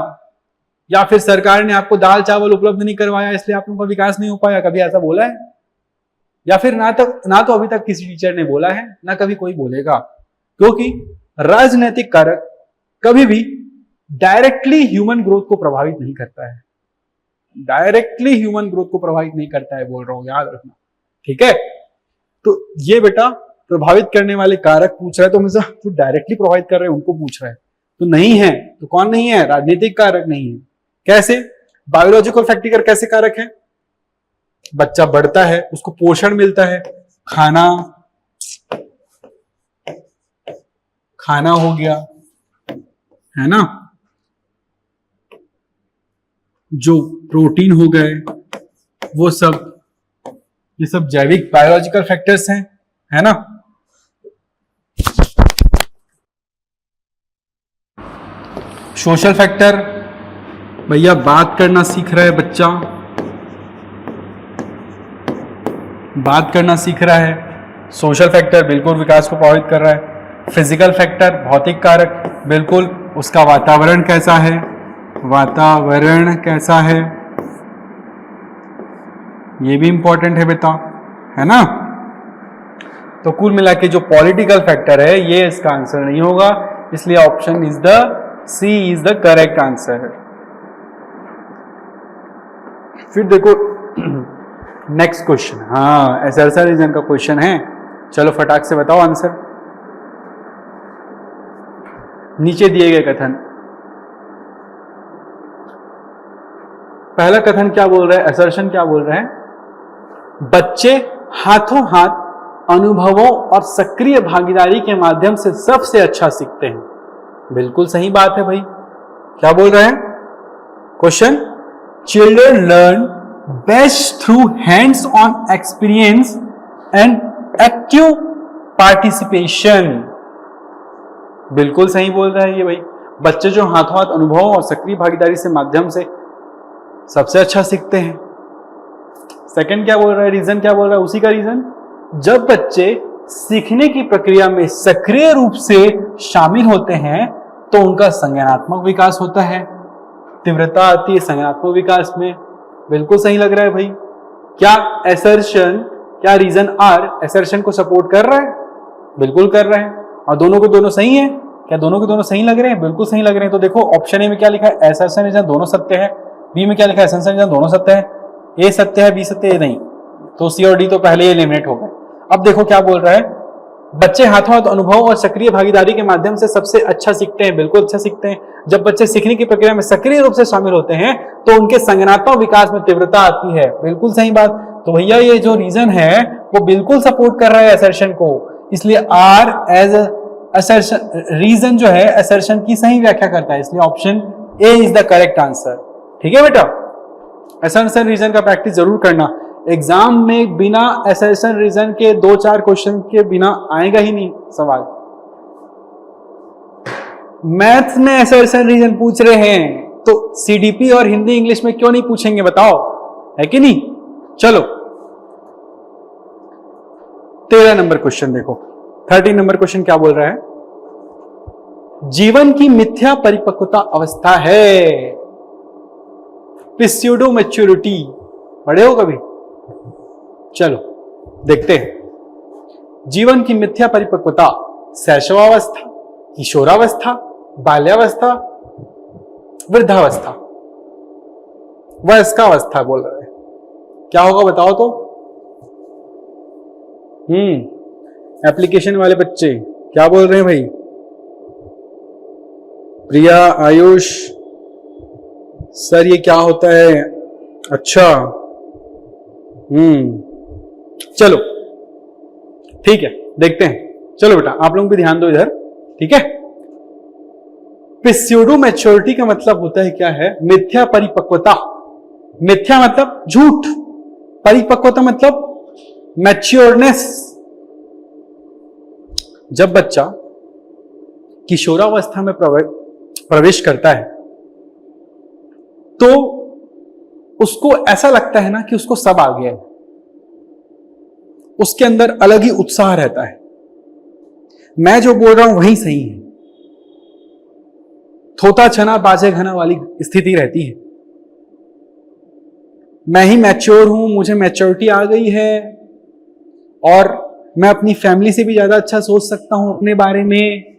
Speaker 1: या फिर सरकार ने आपको दाल चावल उपलब्ध नहीं करवाया इसलिए आप लोगों का विकास नहीं हो पाया? कभी ऐसा बोला है? या फिर ना तो अभी तक किसी टीचर ने बोला है, ना कभी कोई बोलेगा। क्योंकि राजनीतिक कारक कभी भी डायरेक्टली ह्यूमन ग्रोथ को प्रभावित नहीं करता है, डायरेक्टली ह्यूमन ग्रोथ को प्रभावित नहीं करता है, बोल रहा हूं, याद रखना, ठीक है। तो ये बेटा प्रभावित करने वाले कारक पूछ रहा है तो हमेशा जो डायरेक्टली प्रभावित कर रहे हैं उनको पूछ रहा है, तो नहीं है तो कौन नहीं है? राजनीतिक कारक नहीं है। कैसे? बायोलॉजिकल फैक्टर कैसे कारक है? बच्चा बढ़ता है, उसको पोषण मिलता है, खाना हो गया, है ना, जो प्रोटीन हो गए, वो सब, ये सब जैविक बायोलॉजिकल फैक्टर्स हैं, है ना। सोशल फैक्टर, भैया बात करना सीख रहा है बच्चा, बात करना सीख रहा है, सोशल फैक्टर बिल्कुल विकास को प्रभावित कर रहा है। फिजिकल फैक्टर, भौतिक कारक, बिल्कुल उसका वातावरण कैसा है, वातावरण कैसा है, ये भी इंपॉर्टेंट है बेटा, है ना। तो कुल मिला के जो पॉलिटिकल फैक्टर है ये इसका आंसर नहीं होगा, इसलिए option is the C is the correct answer. फिर देखो नेक्स्ट क्वेश्चन, हाँ ऐसा रीजन का क्वेश्चन है, चलो फटाक से बताओ आंसर। नीचे दिए गए कथन, पहला कथन क्या बोल रहा है, असर्शन क्या बोल रहे हैं? बच्चे हाथों हाथ अनुभवों और सक्रिय भागीदारी के माध्यम से सबसे अच्छा सीखते हैं। बिल्कुल सही बात है भाई। क्या बोल रहे हैं question? Children learn best through hands on experience and active participation. बिल्कुल सही बोल रहा है ये भाई। बच्चे जो हाथों हाथ अनुभवों और सक्रिय भागीदारी से माध्यम से सबसे अच्छा सीखते हैं। सेकंड क्या बोल रहा है, रीजन क्या बोल रहा है, उसी का रीजन, जब बच्चे सीखने की प्रक्रिया में सक्रिय रूप से शामिल होते हैं तो उनका संज्ञानात्मक विकास होता है, तीव्रता आती है संज्ञानात्मक विकास में, बिल्कुल सही लग रहा है भाई। क्या एसर्शन, क्या रीजन आर एसर्शन को सपोर्ट कर रहा है? बिल्कुल कर रहा है। और दोनों को दोनों सही है? क्या दोनों के दोनों सही लग रहे हैं? बिल्कुल सही लग रहे हैं। तो देखो ऑप्शन ए में क्या लिखा है, एसर्शन रीजन दोनों सत्य है। बी में क्या लिखा है, एसर्शन रीजन दोनों सत्य है। ए सत्य है, बी सत्य है नहीं, तो सी और डी तो पहले ही एलिमिनेट हो गए। अब देखो क्या बोल रहा है, बच्चे हाथों हाथ अनुभव और सक्रिय भागीदारी के माध्यम से सबसे अच्छा सीखते हैं। बिल्कुल अच्छा सीखते हैं। जब बच्चे सीखने की प्रक्रिया में सक्रिय रूप से शामिल होते हैं तो उनके संज्ञानात्मक विकास में तीव्रता आती है। बिल्कुल सही बात। तो भैया ये जो रीजन है वो बिल्कुल सपोर्ट कर रहा है असर्शन को, इसलिए आर एज असर्शन रीजन जो है असर्शन की सही व्याख्या करता है, इसलिए option A is the correct answer. ठीक है बेटा, असर्शन रीजन का प्रैक्टिस जरूर करना। एग्जाम में बिना असर्शन रीजन के 2-4 क्वेश्चन के बिना आएगा ही नहीं सवाल। मैथ्स में असर्शन रीजन पूछ रहे हैं तो सीडीपी और हिंदी इंग्लिश में क्यों नहीं पूछेंगे बताओ, है कि नहीं? चलो 13 नंबर क्वेश्चन देखो। 13 नंबर क्वेश्चन क्या बोल रहा है, जीवन की मिथ्या परिपक्वता अवस्था है प्स्यूडो मैच्योरिटी, पढ़े हो कभी? चलो देखते हैं। जीवन की मिथ्या परिपक्वता शैशवावस्था, किशोरावस्था, बाल्यावस्था, वृद्धावस्था, वयस्कावस्था बोल रहे हैं। क्या होगा बताओ तो? एप्लीकेशन वाले बच्चे क्या बोल रहे हैं भाई? प्रिया, आयुष, सर ये क्या होता है? अच्छा, चलो ठीक है देखते हैं। चलो बेटा आप लोग भी ध्यान दो इधर, ठीक है? प्स्यूडो मैच्योरिटी का मतलब होता है क्या है, मिथ्या परिपक्वता। मिथ्या मतलब झूठ, परिपक्वता मतलब मैच्योरनेस। जब बच्चा किशोरावस्था में प्रवेश करता है तो उसको ऐसा लगता है ना कि उसको सब आ गया है, उसके अंदर अलग ही उत्साह रहता है। मैं जो बोल रहा हूं वही सही है, थोता छना बाजे घना वाली स्थिति रहती है। मैं ही मैच्योर हूं, मुझे मैच्योरिटी आ गई है और मैं अपनी फैमिली से भी ज्यादा अच्छा सोच सकता हूं अपने बारे में।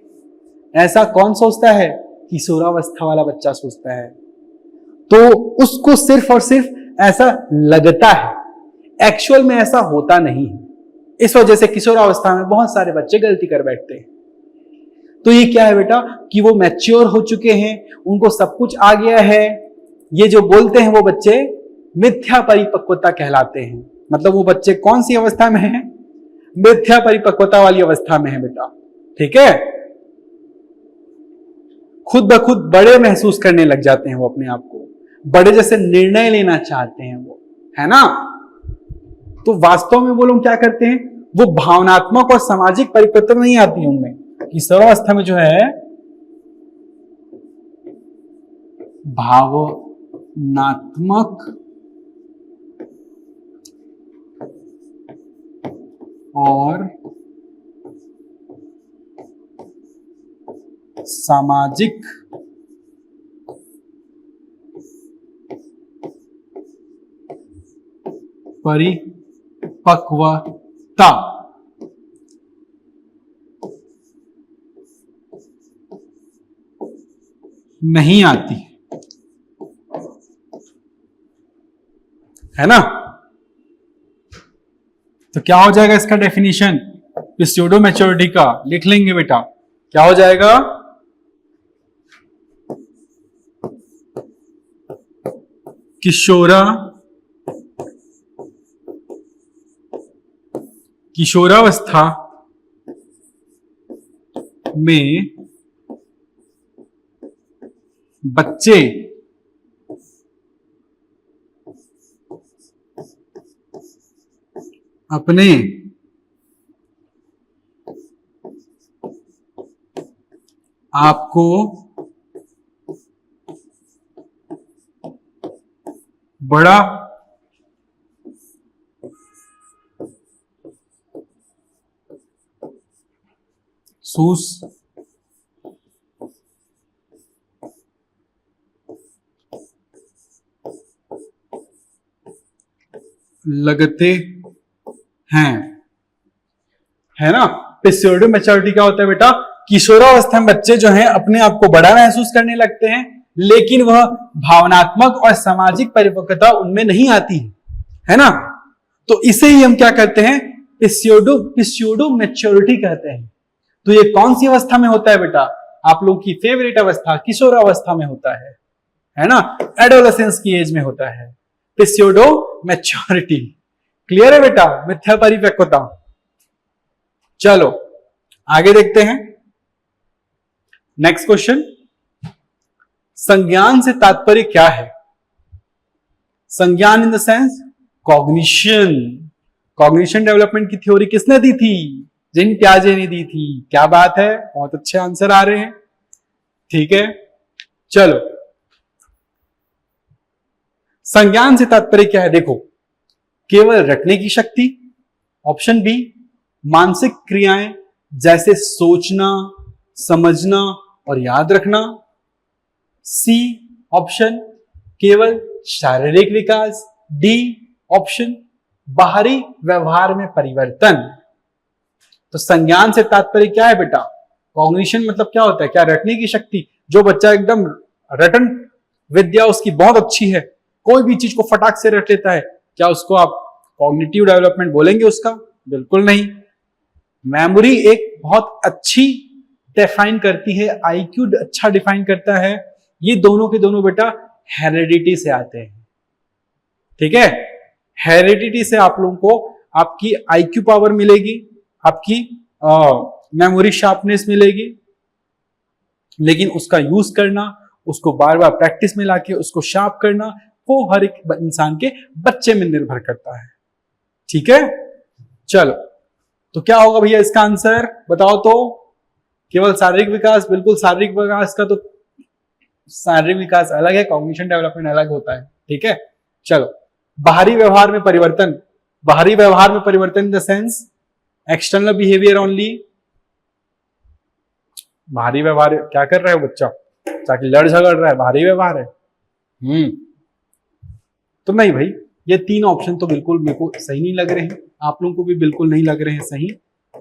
Speaker 1: ऐसा कौन सोचता है? किशोरावस्था वाला बच्चा सोचता है। तो उसको सिर्फ और सिर्फ ऐसा लगता है, एक्चुअल में ऐसा होता नहीं है। इस वजह से किशोरावस्था में बहुत सारे बच्चे गलती कर बैठते हैं। तो ये क्या है बेटा कि वो मैच्योर हो चुके हैं, उनको सब कुछ आ गया है। ये जो बोलते हैं वो बच्चे मिथ्या परिपक्वता कहलाते हैं। मतलब वो बच्चे कौन सी अवस्था में हैं? मिथ्या परिपक्वता वाली अवस्था में है बेटा। ठीक है, खुद ब खुद बड़े महसूस करने लग जाते हैं वो अपने आप को, बड़े जैसे निर्णय लेना चाहते हैं वो, है ना? तो वास्तव में वो लोग क्या करते हैं, वो भावनात्मक और सामाजिक परिपक्वता नहीं आती उनमें। किशोरावस्था में जो है भावनात्मक और सामाजिक परिपक्वता नहीं आती, है ना? तो क्या हो जाएगा इसका डेफिनेशन प्स्यूडो मैच्योरिटी का? लिख लेंगे बेटा, क्या हो जाएगा? किशोरावस्था में बच्चे अपने आपको बड़ा महसूस लगते हैं, है ना। पिस्यूडो मैच्योरिटी क्या होता है बेटा? किशोरावस्था में बच्चे जो हैं अपने आप को बड़ा महसूस करने लगते हैं, लेकिन वह भावनात्मक और सामाजिक परिपक्वता उनमें नहीं आती है ना। तो इसे ही हम क्या कहते हैं? पिस्यूडो मैच्योरिटी कहते हैं। तो ये कौन सी अवस्था में होता है बेटा? आप लोगों की फेवरेट अवस्था किशोरावस्था में होता है ना, एडोलेसेंस की एज में होता है पिस्यूडो मैच्योरिटी। क्लियर है बेटा? मिथ्या परिपक्वता। चलो आगे देखते हैं नेक्स्ट क्वेश्चन। संज्ञान से तात्पर्य क्या है? संज्ञान इन the sense cognition. Cognition development की थ्योरी किसने दी थी? जिन प्याजे ने दी थी। क्या बात है, बहुत अच्छे आंसर आ रहे हैं। ठीक है, चलो संज्ञान से तात्पर्य क्या है? देखो, केवल रटने की शक्ति। ऑप्शन बी, मानसिक क्रियाएं जैसे सोचना, समझना और याद रखना। सी ऑप्शन, केवल शारीरिक विकास। डी ऑप्शन, बाहरी व्यवहार में परिवर्तन। तो संज्ञान से तात्पर्य क्या है बेटा? कॉग्निशन मतलब क्या होता है? क्या रटने की शक्ति? जो बच्चा एकदम रटन विद्या उसकी बहुत अच्छी है, कोई भी चीज को फटाक से रट लेता है, क्या उसको आप कॉग्निटिव डेवलपमेंट बोलेंगे उसका? बिल्कुल नहीं। मेमोरी एक बहुत अच्छी डिफाइन करती है, आईक्यू अच्छा डिफाइन करता है। ये दोनों के दोनों बेटा हेरिडिटी से आते हैं। ठीक है, हेरिडिटी से आप लोगों को आपकी आईक्यू पावर मिलेगी, आपकी मेमोरी शार्पनेस मिलेगी, लेकिन उसका यूज करना, उसको बार बार प्रैक्टिस में लाके उसको शार्प करना, वो हर एक इंसान के बच्चे में निर्भर करता है। ठीक है, चलो तो क्या होगा भैया इसका आंसर बताओ तो? केवल शारीरिक विकास? बिल्कुल, शारीरिक विकास का तो शारीरिक विकास अलग है, कॉग्निशन डेवलपमेंट अलग होता है। ठीक है, चलो बाहरी व्यवहार में परिवर्तन। बाहरी व्यवहार में परिवर्तन इन the sense external behaviour only. बाहरी व्यवहार क्या कर रहा है बच्चा? ताकि लड़ झगड़ रहा है, बाहरी व्यवहार है। तो नहीं भाई, ये तीन ऑप्शन तो बिल्कुल मेरे को सही नहीं लग रहे हैं, आप लोगों को भी बिल्कुल नहीं लग रहे हैं सही।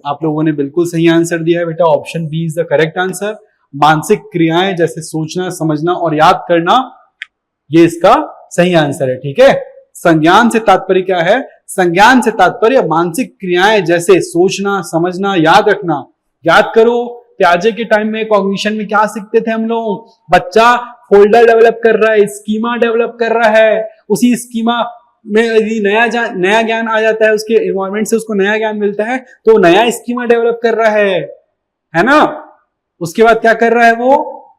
Speaker 1: आप लोगों ने बिल्कुल सही आंसर दिया है बेटा, option B is the correct answer. मानसिक क्रियाएं जैसे सोचना, समझना और याद करना, ये इसका सही आंसर है। ठीक है, संज्ञान से तात्पर्य क्या है? संज्ञान से तात्पर्य मानसिक क्रियाएं जैसे सोचना, समझना, याद रखना। याद करो, प्याजे के टाइम में कॉग्निशन में क्या सीखते थे हम लोग? बच्चा फोल्डर डेवलप कर रहा है, स्कीमा डेवलप कर रहा है, उसी स्कीमा में यदि नया ज्ञान आ जाता है, उसके एनवायरमेंट से उसको नया ज्ञान मिलता है, तो नया स्कीमा डेवलप कर रहा है ना। उसके बाद क्या कर रहा है? वो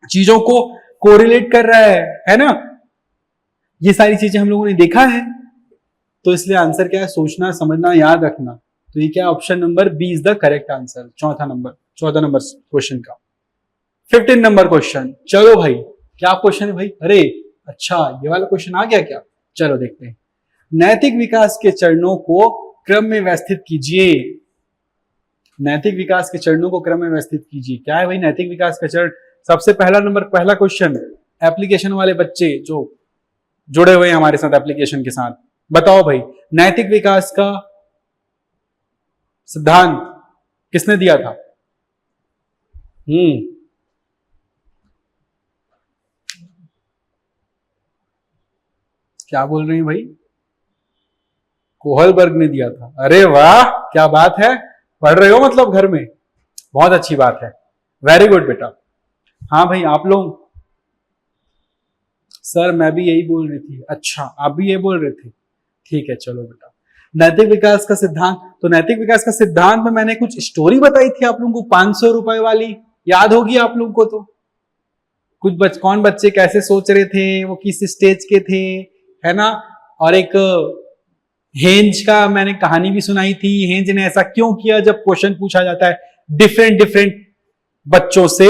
Speaker 1: चीजों को कोरिलेट कर रहा है ना। ये सारी चीजें हम लोगों ने देखा है, तो इसलिए आंसर क्या है? सोचना, समझना, याद रखना। तो ये क्या, option number B is the correct answer. 14 number question का। 15 नंबर क्वेश्चन। चलो भाई, क्या क्वेश्चन है भाई? अरे अच्छा, ये वाला क्वेश्चन आ गया क्या? चलो देखते हैं। नैतिक विकास के चरणों को क्रम में व्यवस्थित कीजिए। नैतिक विकास के चरणों को क्रम में व्यवस्थित कीजिए। क्या है भाई नैतिक विकास का चरण? सबसे पहला क्वेश्चन, एप्लीकेशन वाले बच्चे जो जुड़े हुए हैं हमारे साथ एप्लीकेशन के साथ, बताओ भाई नैतिक विकास का सिद्धांत किसने दिया था? क्या बोल रहे हैं भाई? कोहलबर्ग ने दिया था। अरे वाह, क्या बात है, पढ़ रहे हो मतलब घर में, बहुत अच्छी बात है, वेरी गुड बेटा। हाँ भाई, आप लोग? सर मैं भी यही बोल रही थी। अच्छा, आप भी ये बोल रहे थे, ठीक है चलो बेटा। नैतिक विकास का सिद्धांत, तो नैतिक विकास का सिद्धांत में मैंने कुछ स्टोरी बताई थी आप लोगों को, 500 रुपए वाली, याद होगी आप लोगों को? तो कुछ कौन बच्चे कैसे सोच रहे थे, वो किस स्टेज के थे, है ना। और एक हेंज का मैंने कहानी भी सुनाई थी, हेंज ने ऐसा क्यों किया। जब क्वेश्चन पूछा जाता है डिफरेंट बच्चों से,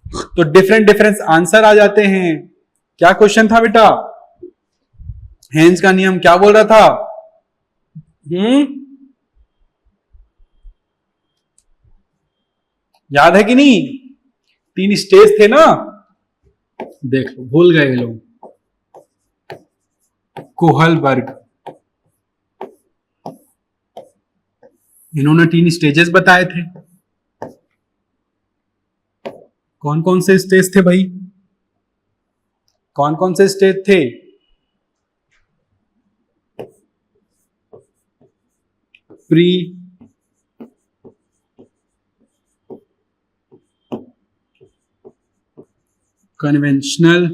Speaker 1: तो डिफरेंट आंसर आ जाते हैं। क्या क्वेश्चन था बेटा? हेंज का नियम क्या बोल रहा था? याद है कि नहीं? 3 स्टेज थे ना, देख लो, भूल गए लोग। कोहलबर्ग, इन्होंने 3 स्टेजेस बताए थे। कौन कौन से स्टेज थे भाई? कौन कौन से स्टेज थे? Pre, conventional,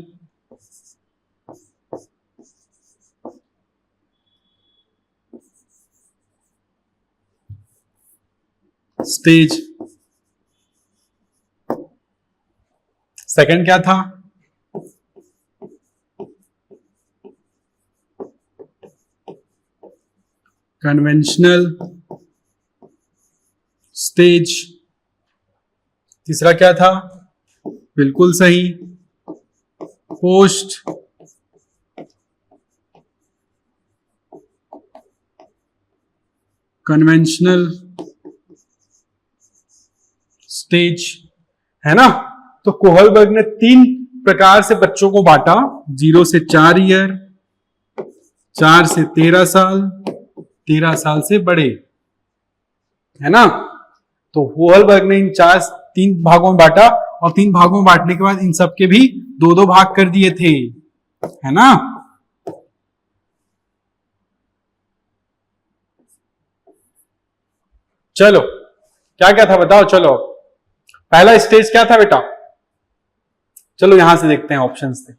Speaker 1: stage. सेकंड क्या था? Conventional stage. तीसरा क्या था? बिल्कुल सही, पोस्ट कन्वेंशनल स्टेज, है ना। तो कोहलबर्ग ने 3 प्रकार से बच्चों को बांटा, 0 से 4 ईयर, 4 से 13 साल, 13 साल से बड़े, है ना। तो कोहलबर्ग ने इन 3 भागों में बांटा, और 3 भागों में बांटने के बाद इन सबके भी 2-2 भाग कर दिए थे, है ना। चलो क्या क्या था बताओ। चलो पहला स्टेज क्या था बेटा? चलो यहां से देखते हैं ऑप्शंस से।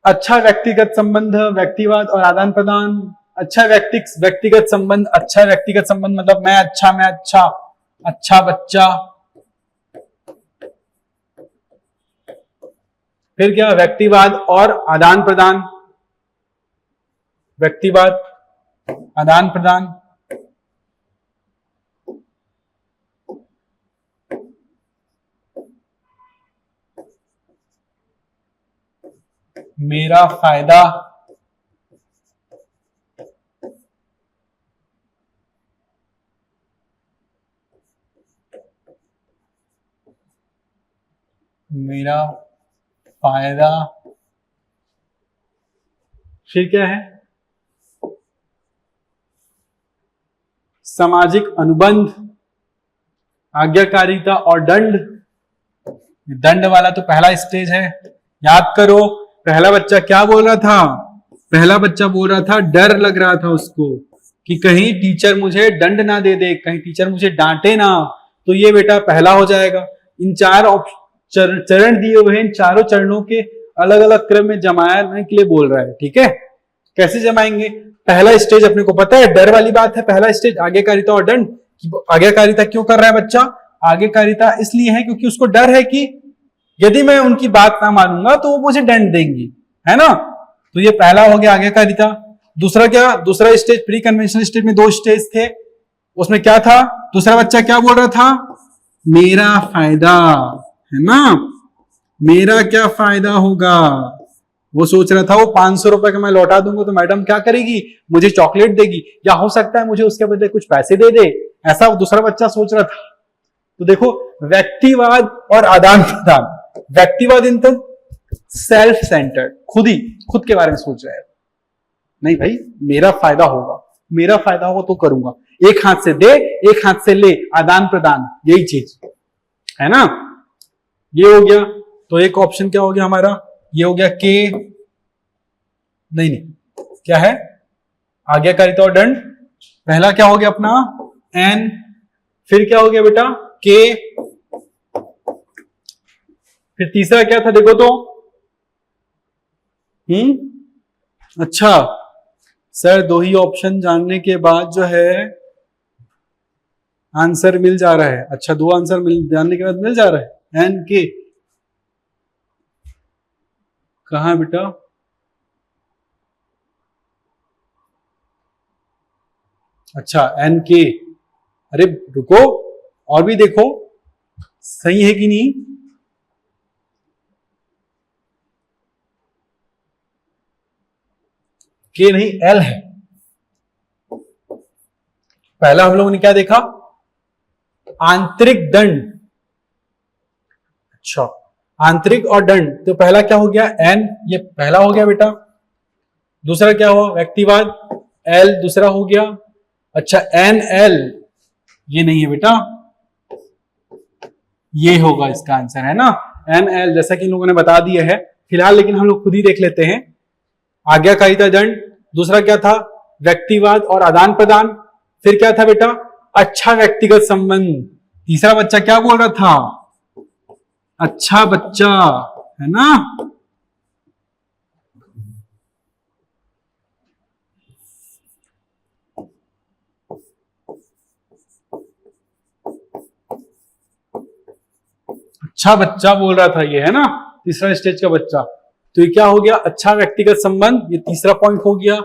Speaker 1: अच्छा व्यक्तिगत संबंध, व्यक्तिवाद और आदान प्रदान। अच्छा व्यक्तिगत संबंध, अच्छा व्यक्तिगत संबंध मतलब मैं अच्छा, अच्छा बच्चा। फिर क्या? व्यक्तिवाद और आदान प्रदान, व्यक्तिवाद आदान प्रदान। मेरा फायदा, मेरा फायदा। फिर क्या है? सामाजिक अनुबंध, आज्ञाकारिता और दंड। दंड वाला तो पहला स्टेज है, याद करो। पहला बच्चा क्या बोल रहा था? पहला बच्चा बोल रहा था, डर लग रहा था उसको कि कहीं टीचर मुझे दंड ना दे दे, कहीं टीचर मुझे डांटे ना। तो ये बेटा पहला हो जाएगा। इन 4 चरण दिए हुए हैं, इन चारों चरणों के अलग अलग क्रम में जमाने के लिए बोल रहा है, ठीक है। कैसे जमाएंगे? पहला स्टेज अपने को पता है, डर वाली बात है। पहला स्टेज आज्ञाकारिता और दंड। आज्ञाकारिता क्यों कर रहा है बच्चा? आज्ञाकारिता इसलिए है क्योंकि उसको डर है कि यदि मैं उनकी बात ना मानूंगा तो वो मुझे दंड देंगी, है ना। तो ये पहला हो गया आज्ञाकारिता। दूसरा क्या? दूसरा स्टेज प्री कन्वेंशनल स्टेज में 2 स्टेज थे, उसमें क्या था? दूसरा बच्चा क्या बोल रहा था? मेरा फायदा, है ना। मेरा क्या फायदा होगा? वो सोच रहा था वो 500 रुपए का मैं लौटा दूंगा तो मैडम क्या करेगी? मुझे चॉकलेट देगी, या हो सकता है मुझे उसके बदले कुछ पैसे दे दे, ऐसा दूसरा बच्चा सोच रहा था। तो देखो, व्यक्तिवाद और आदान प्रदान। व्यक्तिवाद इन तो सेल्फ सेंटर्ड, खुद के बारे में सोच रहा है। नहीं भाई, मेरा फायदा होगा, मेरा फायदा होगा तो करूंगा। एक हाथ से दे, एक हाथ से ले, आदान प्रदान, यही चीज है ना। ये हो गया। तो एक ऑप्शन क्या हो गया हमारा? ये हो गया के, नहीं, क्या है? आज्ञाकारिता और दंड। पहला क्या हो गया अपना? एन। फिर क्या हो गया बेटा? के। फिर तीसरा क्या था देखो तो? अच्छा सर, 2 ही ऑप्शन जानने के बाद जो है आंसर मिल जा रहा है। अच्छा, 2 आंसर जानने के बाद मिल जा रहा है। एन के कहां बेटा? अच्छा, एन के। अरे रुको, और भी देखो सही है कि नहीं। के नहीं, एल है। पहला हम लोगों ने क्या देखा? आंतरिक दंड। अच्छा, आंतरिक और दंड। तो पहला क्या हो गया? एन, ये पहला हो गया बेटा। दूसरा क्या हुआ, व्यक्तिवाद, एल दूसरा हो गया। अच्छा एन एल ये नहीं है बेटा, ये होगा इसका आंसर, है ना, एन एल, जैसा कि इन लोगों ने बता दिया है फिलहाल, लेकिन हम लोग खुद ही देख लेते हैं। आज्ञाकारिता दंड, दूसरा क्या था, व्यक्तिवाद और आदान प्रदान, फिर क्या था बेटा, अच्छा व्यक्तिगत संबंध, तीसरा बच्चा क्या बोल रहा था, अच्छा बच्चा, है ना। अच्छा बच्चा बोल रहा था ये, है ना, तीसरा स्टेज का बच्चा। तो ये क्या हो गया, अच्छा व्यक्तिगत संबंध, ये तीसरा पॉइंट हो गया।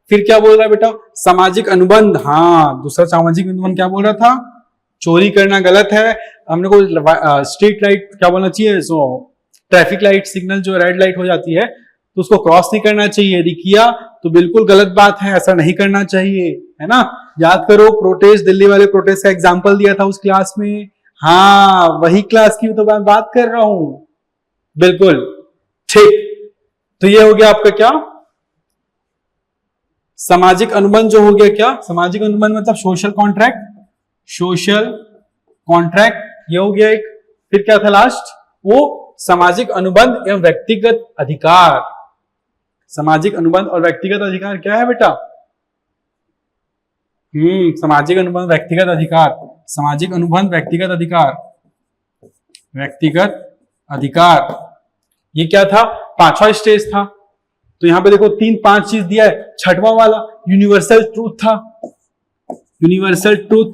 Speaker 1: फिर क्या बोल रहा है बेटा, सामाजिक अनुबंध, हाँ दूसरा सामाजिक अनुबंध क्या बोल रहा था, चोरी करना गलत है, हमने को स्ट्रीट लाइट क्या बोलना चाहिए, सो ट्रैफिक लाइट सिग्नल जो रेड लाइट हो जाती है तो उसको क्रॉस नहीं करना चाहिए, यदि किया तो बिल्कुल गलत बात है, ऐसा नहीं करना चाहिए, है ना। याद करो प्रोटेस्ट, दिल्ली वाले प्रोटेस्ट का एग्जाम्पल दिया था उस क्लास में, हाँ वही क्लास की तो मैं बात कर रहा हूं, बिल्कुल ठीक। तो ये हो गया आपका क्या, सामाजिक अनुबंध जो हो गया, क्या सामाजिक अनुबंध मतलब सोशल कॉन्ट्रैक्ट, सोशल कॉन्ट्रैक्ट ये हो गया एक। फिर क्या था लास्ट, वो सामाजिक अनुबंध एवं व्यक्तिगत अधिकार, सामाजिक अनुबंध और व्यक्तिगत अधिकार क्या है बेटा, सामाजिक अनुबंध व्यक्तिगत अधिकार, सामाजिक अनुबंध व्यक्तिगत अधिकार, व्यक्तिगत अधिकार, ये क्या था, पांचवा स्टेज था। तो यहां पे देखो 3-5 चीज दिया है, छठवां वाला यूनिवर्सल ट्रूथ था, यूनिवर्सल ट्रूथ।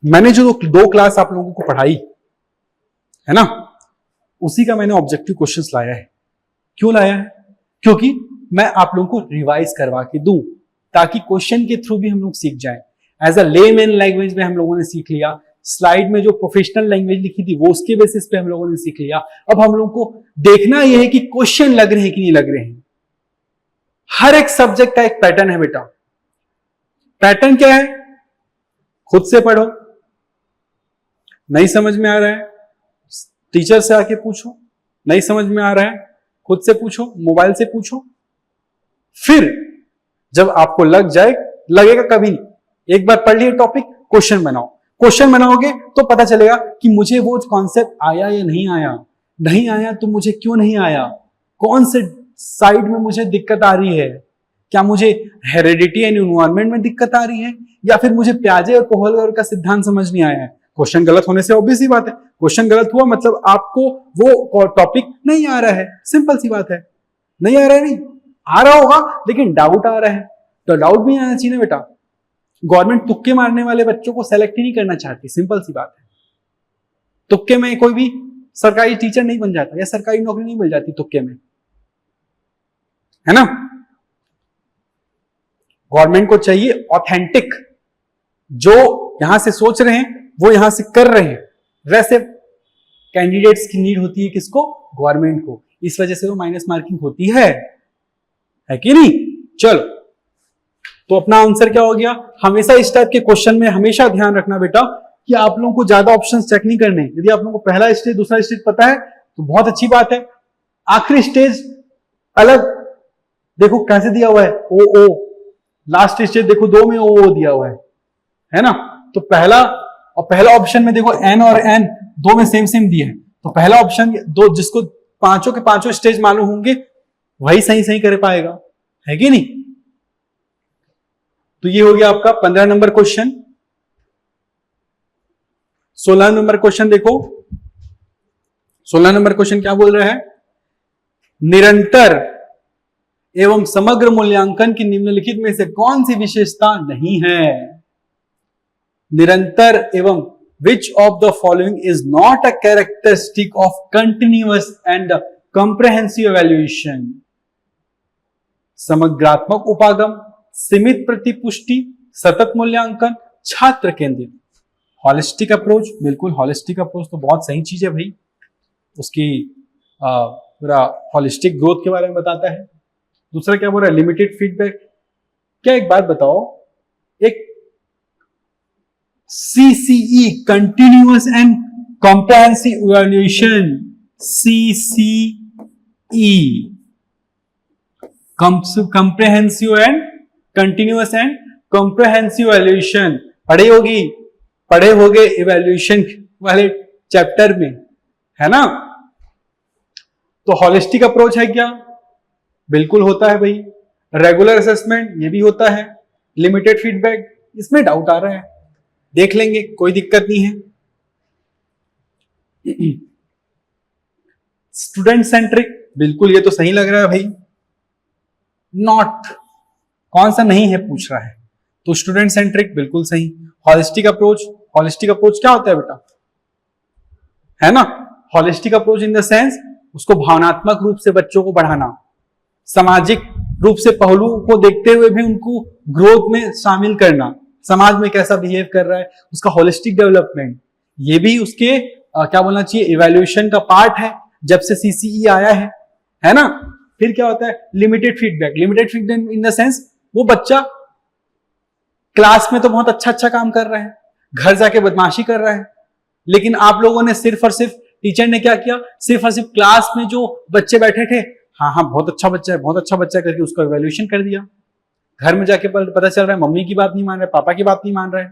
Speaker 1: मैंने जो 2 क्लास आप लोगों को पढ़ाई है ना, उसी का मैंने ऑब्जेक्टिव क्वेश्चंस लाया है। क्यों लाया है, क्योंकि मैं आप लोगों को रिवाइज करवा के दूं, ताकि क्वेश्चन के थ्रू भी हम लोग सीख जाएं। एज अ लेमैन लैंग्वेज में हम लोगों ने सीख लिया, स्लाइड में जो प्रोफेशनल लैंग्वेज लिखी थी वो उसके बेसिस पे हम लोगों ने सीख लिया। अब हम लोगों को देखना यह है कि क्वेश्चन लग रहे हैं कि नहीं लग रहे हैं। हर एक सब्जेक्ट का एक पैटर्न है बेटा, पैटर्न क्या है, खुद से पढ़ो, नहीं समझ में आ रहा है टीचर से आके पूछो, नहीं समझ में आ रहा है खुद से पूछो, मोबाइल से पूछो, फिर जब आपको लग जाए, लगेगा कभी नहीं, एक बार पढ़ लिए टॉपिक, क्वेश्चन बनाओ, क्वेश्चन बनाओगे तो पता चलेगा कि मुझे वो कॉन्सेप्ट आया या नहीं आया, नहीं आया तो मुझे क्यों नहीं आया, कौन से साइड में मुझे दिक्कत आ रही है, क्या मुझे हेरेडिटी एंड एनवायरनमेंट में दिक्कत आ रही है, या फिर मुझे प्याजे और पोहलकर का सिद्धांत समझ नहीं आया है। क्वेश्चन गलत होने से ऑब्वियस सी बात है, क्वेश्चन गलत हुआ मतलब आपको वो टॉपिक नहीं आ रहा है, सिंपल सी बात है, नहीं आ रहा है, नहीं आ रहा होगा लेकिन डाउट आ रहा है, तो डाउट भी आना चाहिए ना बेटा। गवर्नमेंट तुक्के मारने वाले बच्चों को सेलेक्ट ही नहीं करना चाहती, सिंपल सी बात है। तुक्के में कोई भी सरकारी टीचर नहीं बन जाता या सरकारी नौकरी नहीं मिल जाती तुक्के में, है ना। गवर्नमेंट को चाहिए ऑथेंटिक, जो यहां से सोच रहे हैं वो यहां से कर रहे हैं, वैसे कैंडिडेट्स की नीड होती है किसको, गवर्नमेंट को, इस वजह से वो माइनस मार्किंग होती है कि नहीं। चलो तो अपना आंसर क्या हो गया, हमेशा इस टाइप के क्वेश्चन में हमेशा ध्यान रखना बेटा कि आप लोगों को ज्यादा ऑप्शंस चेक नहीं करने। यदि आप लोगों को पहला स्टेज दूसरा स्टेज पता है तो बहुत अच्छी बात है, आखिरी स्टेज अलग देखो कैसे दिया हुआ है, ओ ओ, लास्ट स्टेज देखो 2 में ओ दिया हुआ है ना। तो पहला और पहला ऑप्शन में देखो एन और एन 2 में सेम सेम दिए हैं, तो पहला ऑप्शन दो जिसको पांचों के पांचों स्टेज मालूम होंगे वही सही सही कर पाएगा, है कि नहीं। तो ये हो गया आपका 15 नंबर क्वेश्चन। 16 नंबर क्वेश्चन देखो, 16 नंबर क्वेश्चन क्या बोल रहा है, निरंतर एवं समग्र मूल्यांकन की निम्नलिखित में से कौन सी विशेषता नहीं है। निरंतर एवं which of the following is not a characteristic of continuous and comprehensive evaluation। समग्रात्मक उपागम, सीमित प्रतिपुष्टि, सतत मूल्यांकन, छात्र केंद्रित। हॉलिस्टिक अप्रोच, बिल्कुल हॉलिस्टिक अप्रोच तो बहुत सही चीज है भाई, उसकी पूरा हॉलिस्टिक ग्रोथ के बारे में बताता है। दूसरा क्या बोल रहा है, लिमिटेड फीडबैक। क्या एक बात बताओ, एक CCE continuous and comprehensive evaluation, CCE comprehensive and continuous and comprehensive evaluation पढ़े होगे इवैल्यूएशन वाले चैप्टर में, है ना। तो हॉलिस्टिक अप्रोच है क्या? बिल्कुल होता है भाई। रेगुलर असेसमेंट ये भी होता है। लिमिटेड फीडबैक, इसमें डाउट आ रहा है, देख लेंगे, कोई दिक्कत नहीं है। स्टूडेंट सेंट्रिक, बिल्कुल ये तो सही लग रहा है भाई। नॉट, कौन सा नहीं है पूछ रहा है, तो स्टूडेंट सेंट्रिक बिल्कुल सही। हॉलिस्टिक अप्रोच क्या होता है बेटा, है ना। Holistic approach in the sense उसको भावनात्मक रूप से बच्चों को बढ़ाना, सामाजिक रूप से पहलुओं को देखते हुए भी उनको ग्रोथ में शामिल करना, समाज में कैसा बिहेव कर रहा है उसका होलिस्टिक डेवलपमेंट, ये भी उसके क्या बोलना चाहिए, इवैल्यूएशन का पार्ट है जब से सीसीई आया है ना। फिर क्या होता है, limited feedback in the sense वो बच्चा क्लास में तो बहुत अच्छा काम कर रहा है, घर जाके बदमाशी कर रहा है, लेकिन आप लोगों ने सिर्फ और सिर्फ, टीचर ने क्या किया, सिर्फ और सिर्फ क्लास में जो बच्चे बैठे थे, हाँ बहुत अच्छा बच्चा करके उसका इवैल्यूएशन कर दिया। घर में जाके पता चल रहा है मम्मी की बात नहीं मान रहा है, पापा की बात नहीं मान रहा है,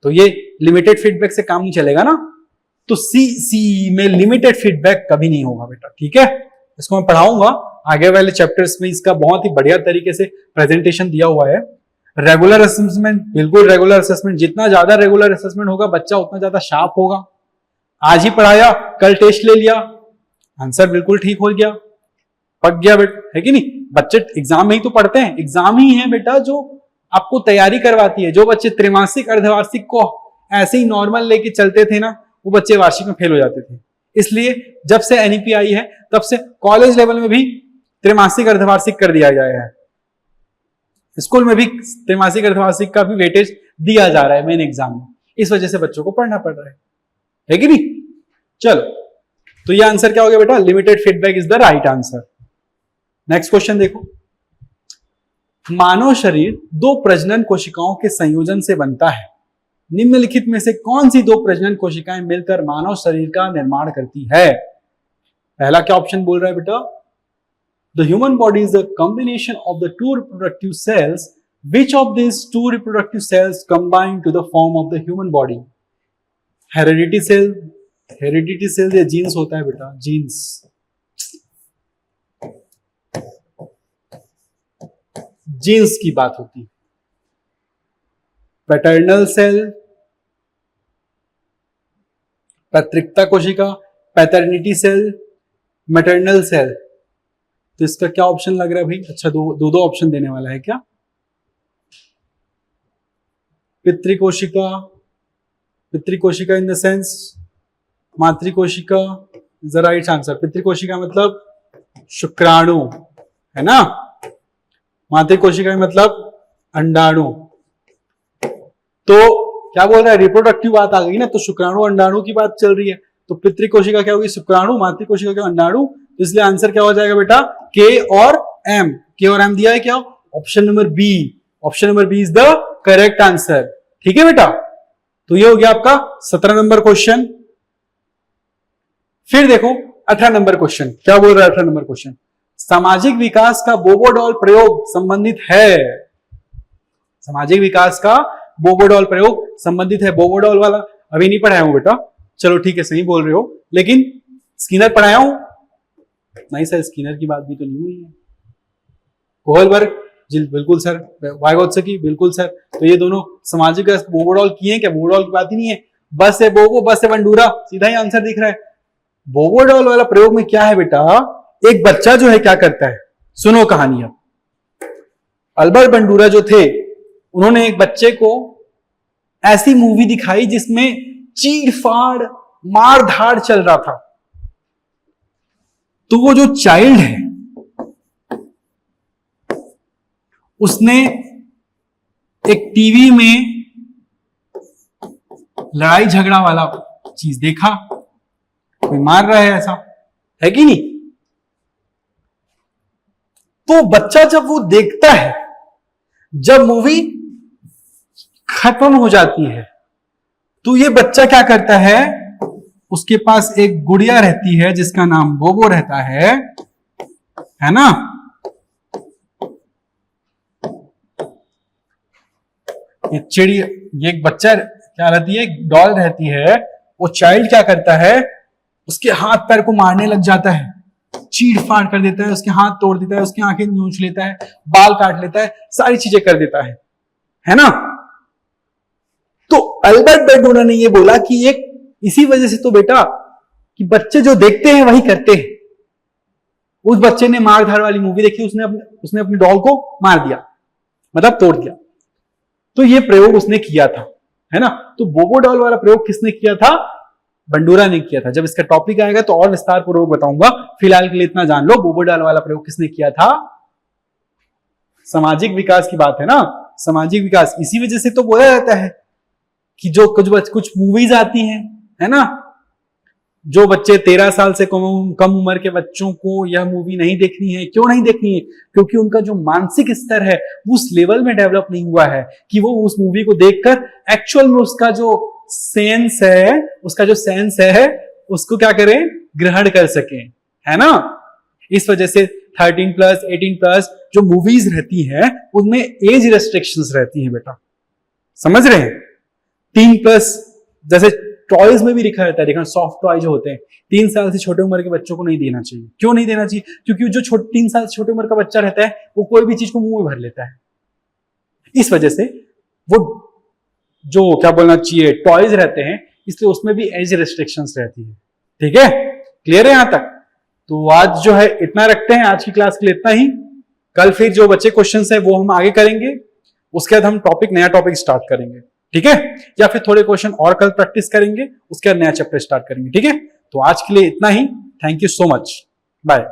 Speaker 1: तो ये लिमिटेड फीडबैक से काम नहीं चलेगा ना। तो सी में लिमिटेड फीडबैक कभी नहीं होगा बेटा, ठीक है। इसको मैं पढ़ाऊंगा आगे वाले चैप्टर्स में, इसका बहुत ही बढ़िया तरीके से प्रेजेंटेशन दिया हुआ है। रेगुलर असेसमेंट, बिल्कुल रेगुलर असेसमेंट, जितना ज्यादा रेगुलर असेसमेंट होगा बच्चा उतना ज्यादा शार्प होगा। आज ही पढ़ाया, कल टेस्ट ले लिया, आंसर बिल्कुल ठीक हो गया, पक गया बेटा, है कि नहीं। बच्चे एग्जाम में ही तो पढ़ते हैं, एग्जाम ही है बेटा जो आपको तैयारी करवाती है। जो बच्चे त्रैमासिक अर्धवार्षिक को ऐसे ही नॉर्मल लेके चलते थे ना, वो बच्चे वार्षिक में फेल हो जाते थे। इसलिए जब से एनईपी आई है तब से कॉलेज लेवल में भी त्रैमासिक अर्धवार्षिक कर दिया गया है, स्कूल में भी त्रैमासिक अर्धवार्षिक का भी वेटेज दिया जा रहा है मेन एग्जाम में। इस वजह से बच्चों को पढ़ना पड़ रहा है कि नहीं। चलो, तो ये आंसर क्या हो गया बेटा, limited feedback is the right answer. Next question देखो, मानव शरीर 2 प्रजनन कोशिकाओं के संयोजन से बनता है, निम्नलिखित में से कौन सी 2 प्रजनन कोशिकाएं मिलकर मानव शरीर का निर्माण करती है। पहला क्या ऑप्शन बोल रहा है बेटा, the human body is a combination of the 2 reproductive cells, which of this 2 reproductive cells combine to the form of the human body. Heredity cell या जीन्स होता है बेटा, जीन्स की बात होती है। पैटर्नल सेल, पैतृकता कोशिका, पैटर्निटी सेल, मैटरनल सेल। तो इसका क्या ऑप्शन लग रहा है भाई, अच्छा दो ऑप्शन देने वाला है क्या। पितृकोशिका इन द सेंस मातृकोशिका इज द राइट आंसर। पितृकोशिका मतलब शुक्राणु, है ना। मातृकोशिका मतलब अंडाणु। तो क्या बोल रहा है, रिप्रोडक्टिव बात आ गई ना, तो शुक्राणु अंडाणु की बात चल रही है, तो पितृकोशिका क्या होगी, शुक्राणु, मातृकोशिका क्या, अंडाणु। तो इसलिए आंसर क्या हो जाएगा बेटा, के और एम दिया है क्या, option number B is the correct answer, ठीक है बेटा। तो ये हो गया आपका 17 नंबर क्वेश्चन। फिर देखो 18 नंबर क्वेश्चन, क्या बोल रहा है 18 नंबर क्वेश्चन, सामाजिक विकास का बोबोडॉल प्रयोग संबंधित है। सामाजिक विकास का बोबोडॉल प्रयोग संबंधित है। बोबोडॉल वाला अभी नहीं पढ़ाया हूं बेटा, चलो ठीक है सही बोल रहे हो, लेकिन स्किनर पढ़ाया हूं नहीं सर, स्किनर की बात भी तो नहीं हुई है। कोहलबर्ग जी बिल्कुल सर, वाइगोत्स्की बिल्कुल सर। तो ये दोनों सामाजिक बोबोडॉल किए क्या, बोबोडॉल की बात ही नहीं है। बस है बोबो, बस है बंडूरा, सीधा ही आंसर दिख रहा है। बोबोडॉल वाला प्रयोग में क्या है बेटा, एक बच्चा जो है क्या करता है, सुनो कहानी। अब अल्बर्ट बंडूरा जो थे, उन्होंने एक बच्चे को ऐसी मूवी दिखाई जिसमें चीड़ फाड़ मार धाड़ चल रहा था। तो वो जो चाइल्ड है उसने एक टीवी में लड़ाई झगड़ा वाला चीज देखा, कोई मार रहा है, ऐसा है कि नहीं। तो बच्चा जब वो देखता है, जब मूवी खत्म हो जाती है, तो ये बच्चा क्या करता है, उसके पास एक गुड़िया रहती है जिसका नाम बोबो रहता है ना। ये चिड़िया, ये एक बच्चा क्या रहती है, एक डॉल रहती है, वो चाइल्ड क्या करता है, उसके हाथ पैर को मारने लग जाता है, चीड़ फाड़ कर देता है, उसके हाथ तोड़ देता है, उसकी आंखें नोच लेता है, बाल काट लेता है, सारी चीजें कर देता है ना। तो अल्बर्ट बेंडूरा ने ये बोला कि एक इसी वजह से तो बेटा कि बच्चे जो देखते हैं वही करते हैं। उस बच्चे ने मारधार वाली मूवी देखी, उसने अपनी डॉल को मार दिया, मतलब तोड़ दिया। तो ये प्रयोग उसने किया था, है ना। तो बोबो डॉल वाला प्रयोग किसने किया था, बंडूरा ने किया था। जब इसका टॉपिक आएगा तो और विस्तार पूर्वक बताऊंगा, फिलहाल के लिए इतना जान लो। बोबो डॉल वाला प्रयोग किसने किया था, सामाजिक विकास की बात है ना, सामाजिक विकास। इसी वजह से तो बोला जाता है कि जो कुछ मूवीज आती हैं, है ना, जो बच्चे 13 साल से कम उम्र के बच्चों को यह मूवी नहीं देखनी है। क्यों नहीं देखनी है, क्योंकि उनका जो मानसिक स्तर है वो उस लेवल में डेवलप नहीं हुआ है कि वो उस मूवी को देखकर एक्चुअल में उसका जो सेंस है उसको क्या करें, ग्रहण कर सकें, है ना। इस वजह से 13+, 18+ जो मूवीज रहती हैं उनमें एज रेस्ट्रिक्शंस रहती हैं बेटा, समझ रहे हैं। 3+ जैसे टॉयज में भी लिखा रहता है, देखना सॉफ्ट टॉय जो होते हैं 3 साल से छोटे उम्र के बच्चों को नहीं देना चाहिए। क्यों नहीं देना चाहिए, क्योंकि जो 3 साल से छोटे उम्र का बच्चा रहता है वो कोई भी चीज को मुंह में भर लेता है। इस वजह से वो जो क्या बोलना चाहिए टॉयज रहते हैं, इसलिए उसमें भी एज रेस्ट्रिक्शंस रहती है। ठीक है, क्लियर है यहां तक। तो आज जो है इतना रखते हैं, आज की क्लास के लिए इतना ही। कल फिर जो बच्चे क्वेश्चंस है वो हम आगे करेंगे, उसके बाद हम नया टॉपिक स्टार्ट करेंगे, ठीक है। या फिर थोड़े क्वेश्चन और कल प्रैक्टिस करेंगे, उसके बाद नया चैप्टर स्टार्ट करेंगे, ठीक है। तो आज के लिए इतना ही। Thank you so much, bye.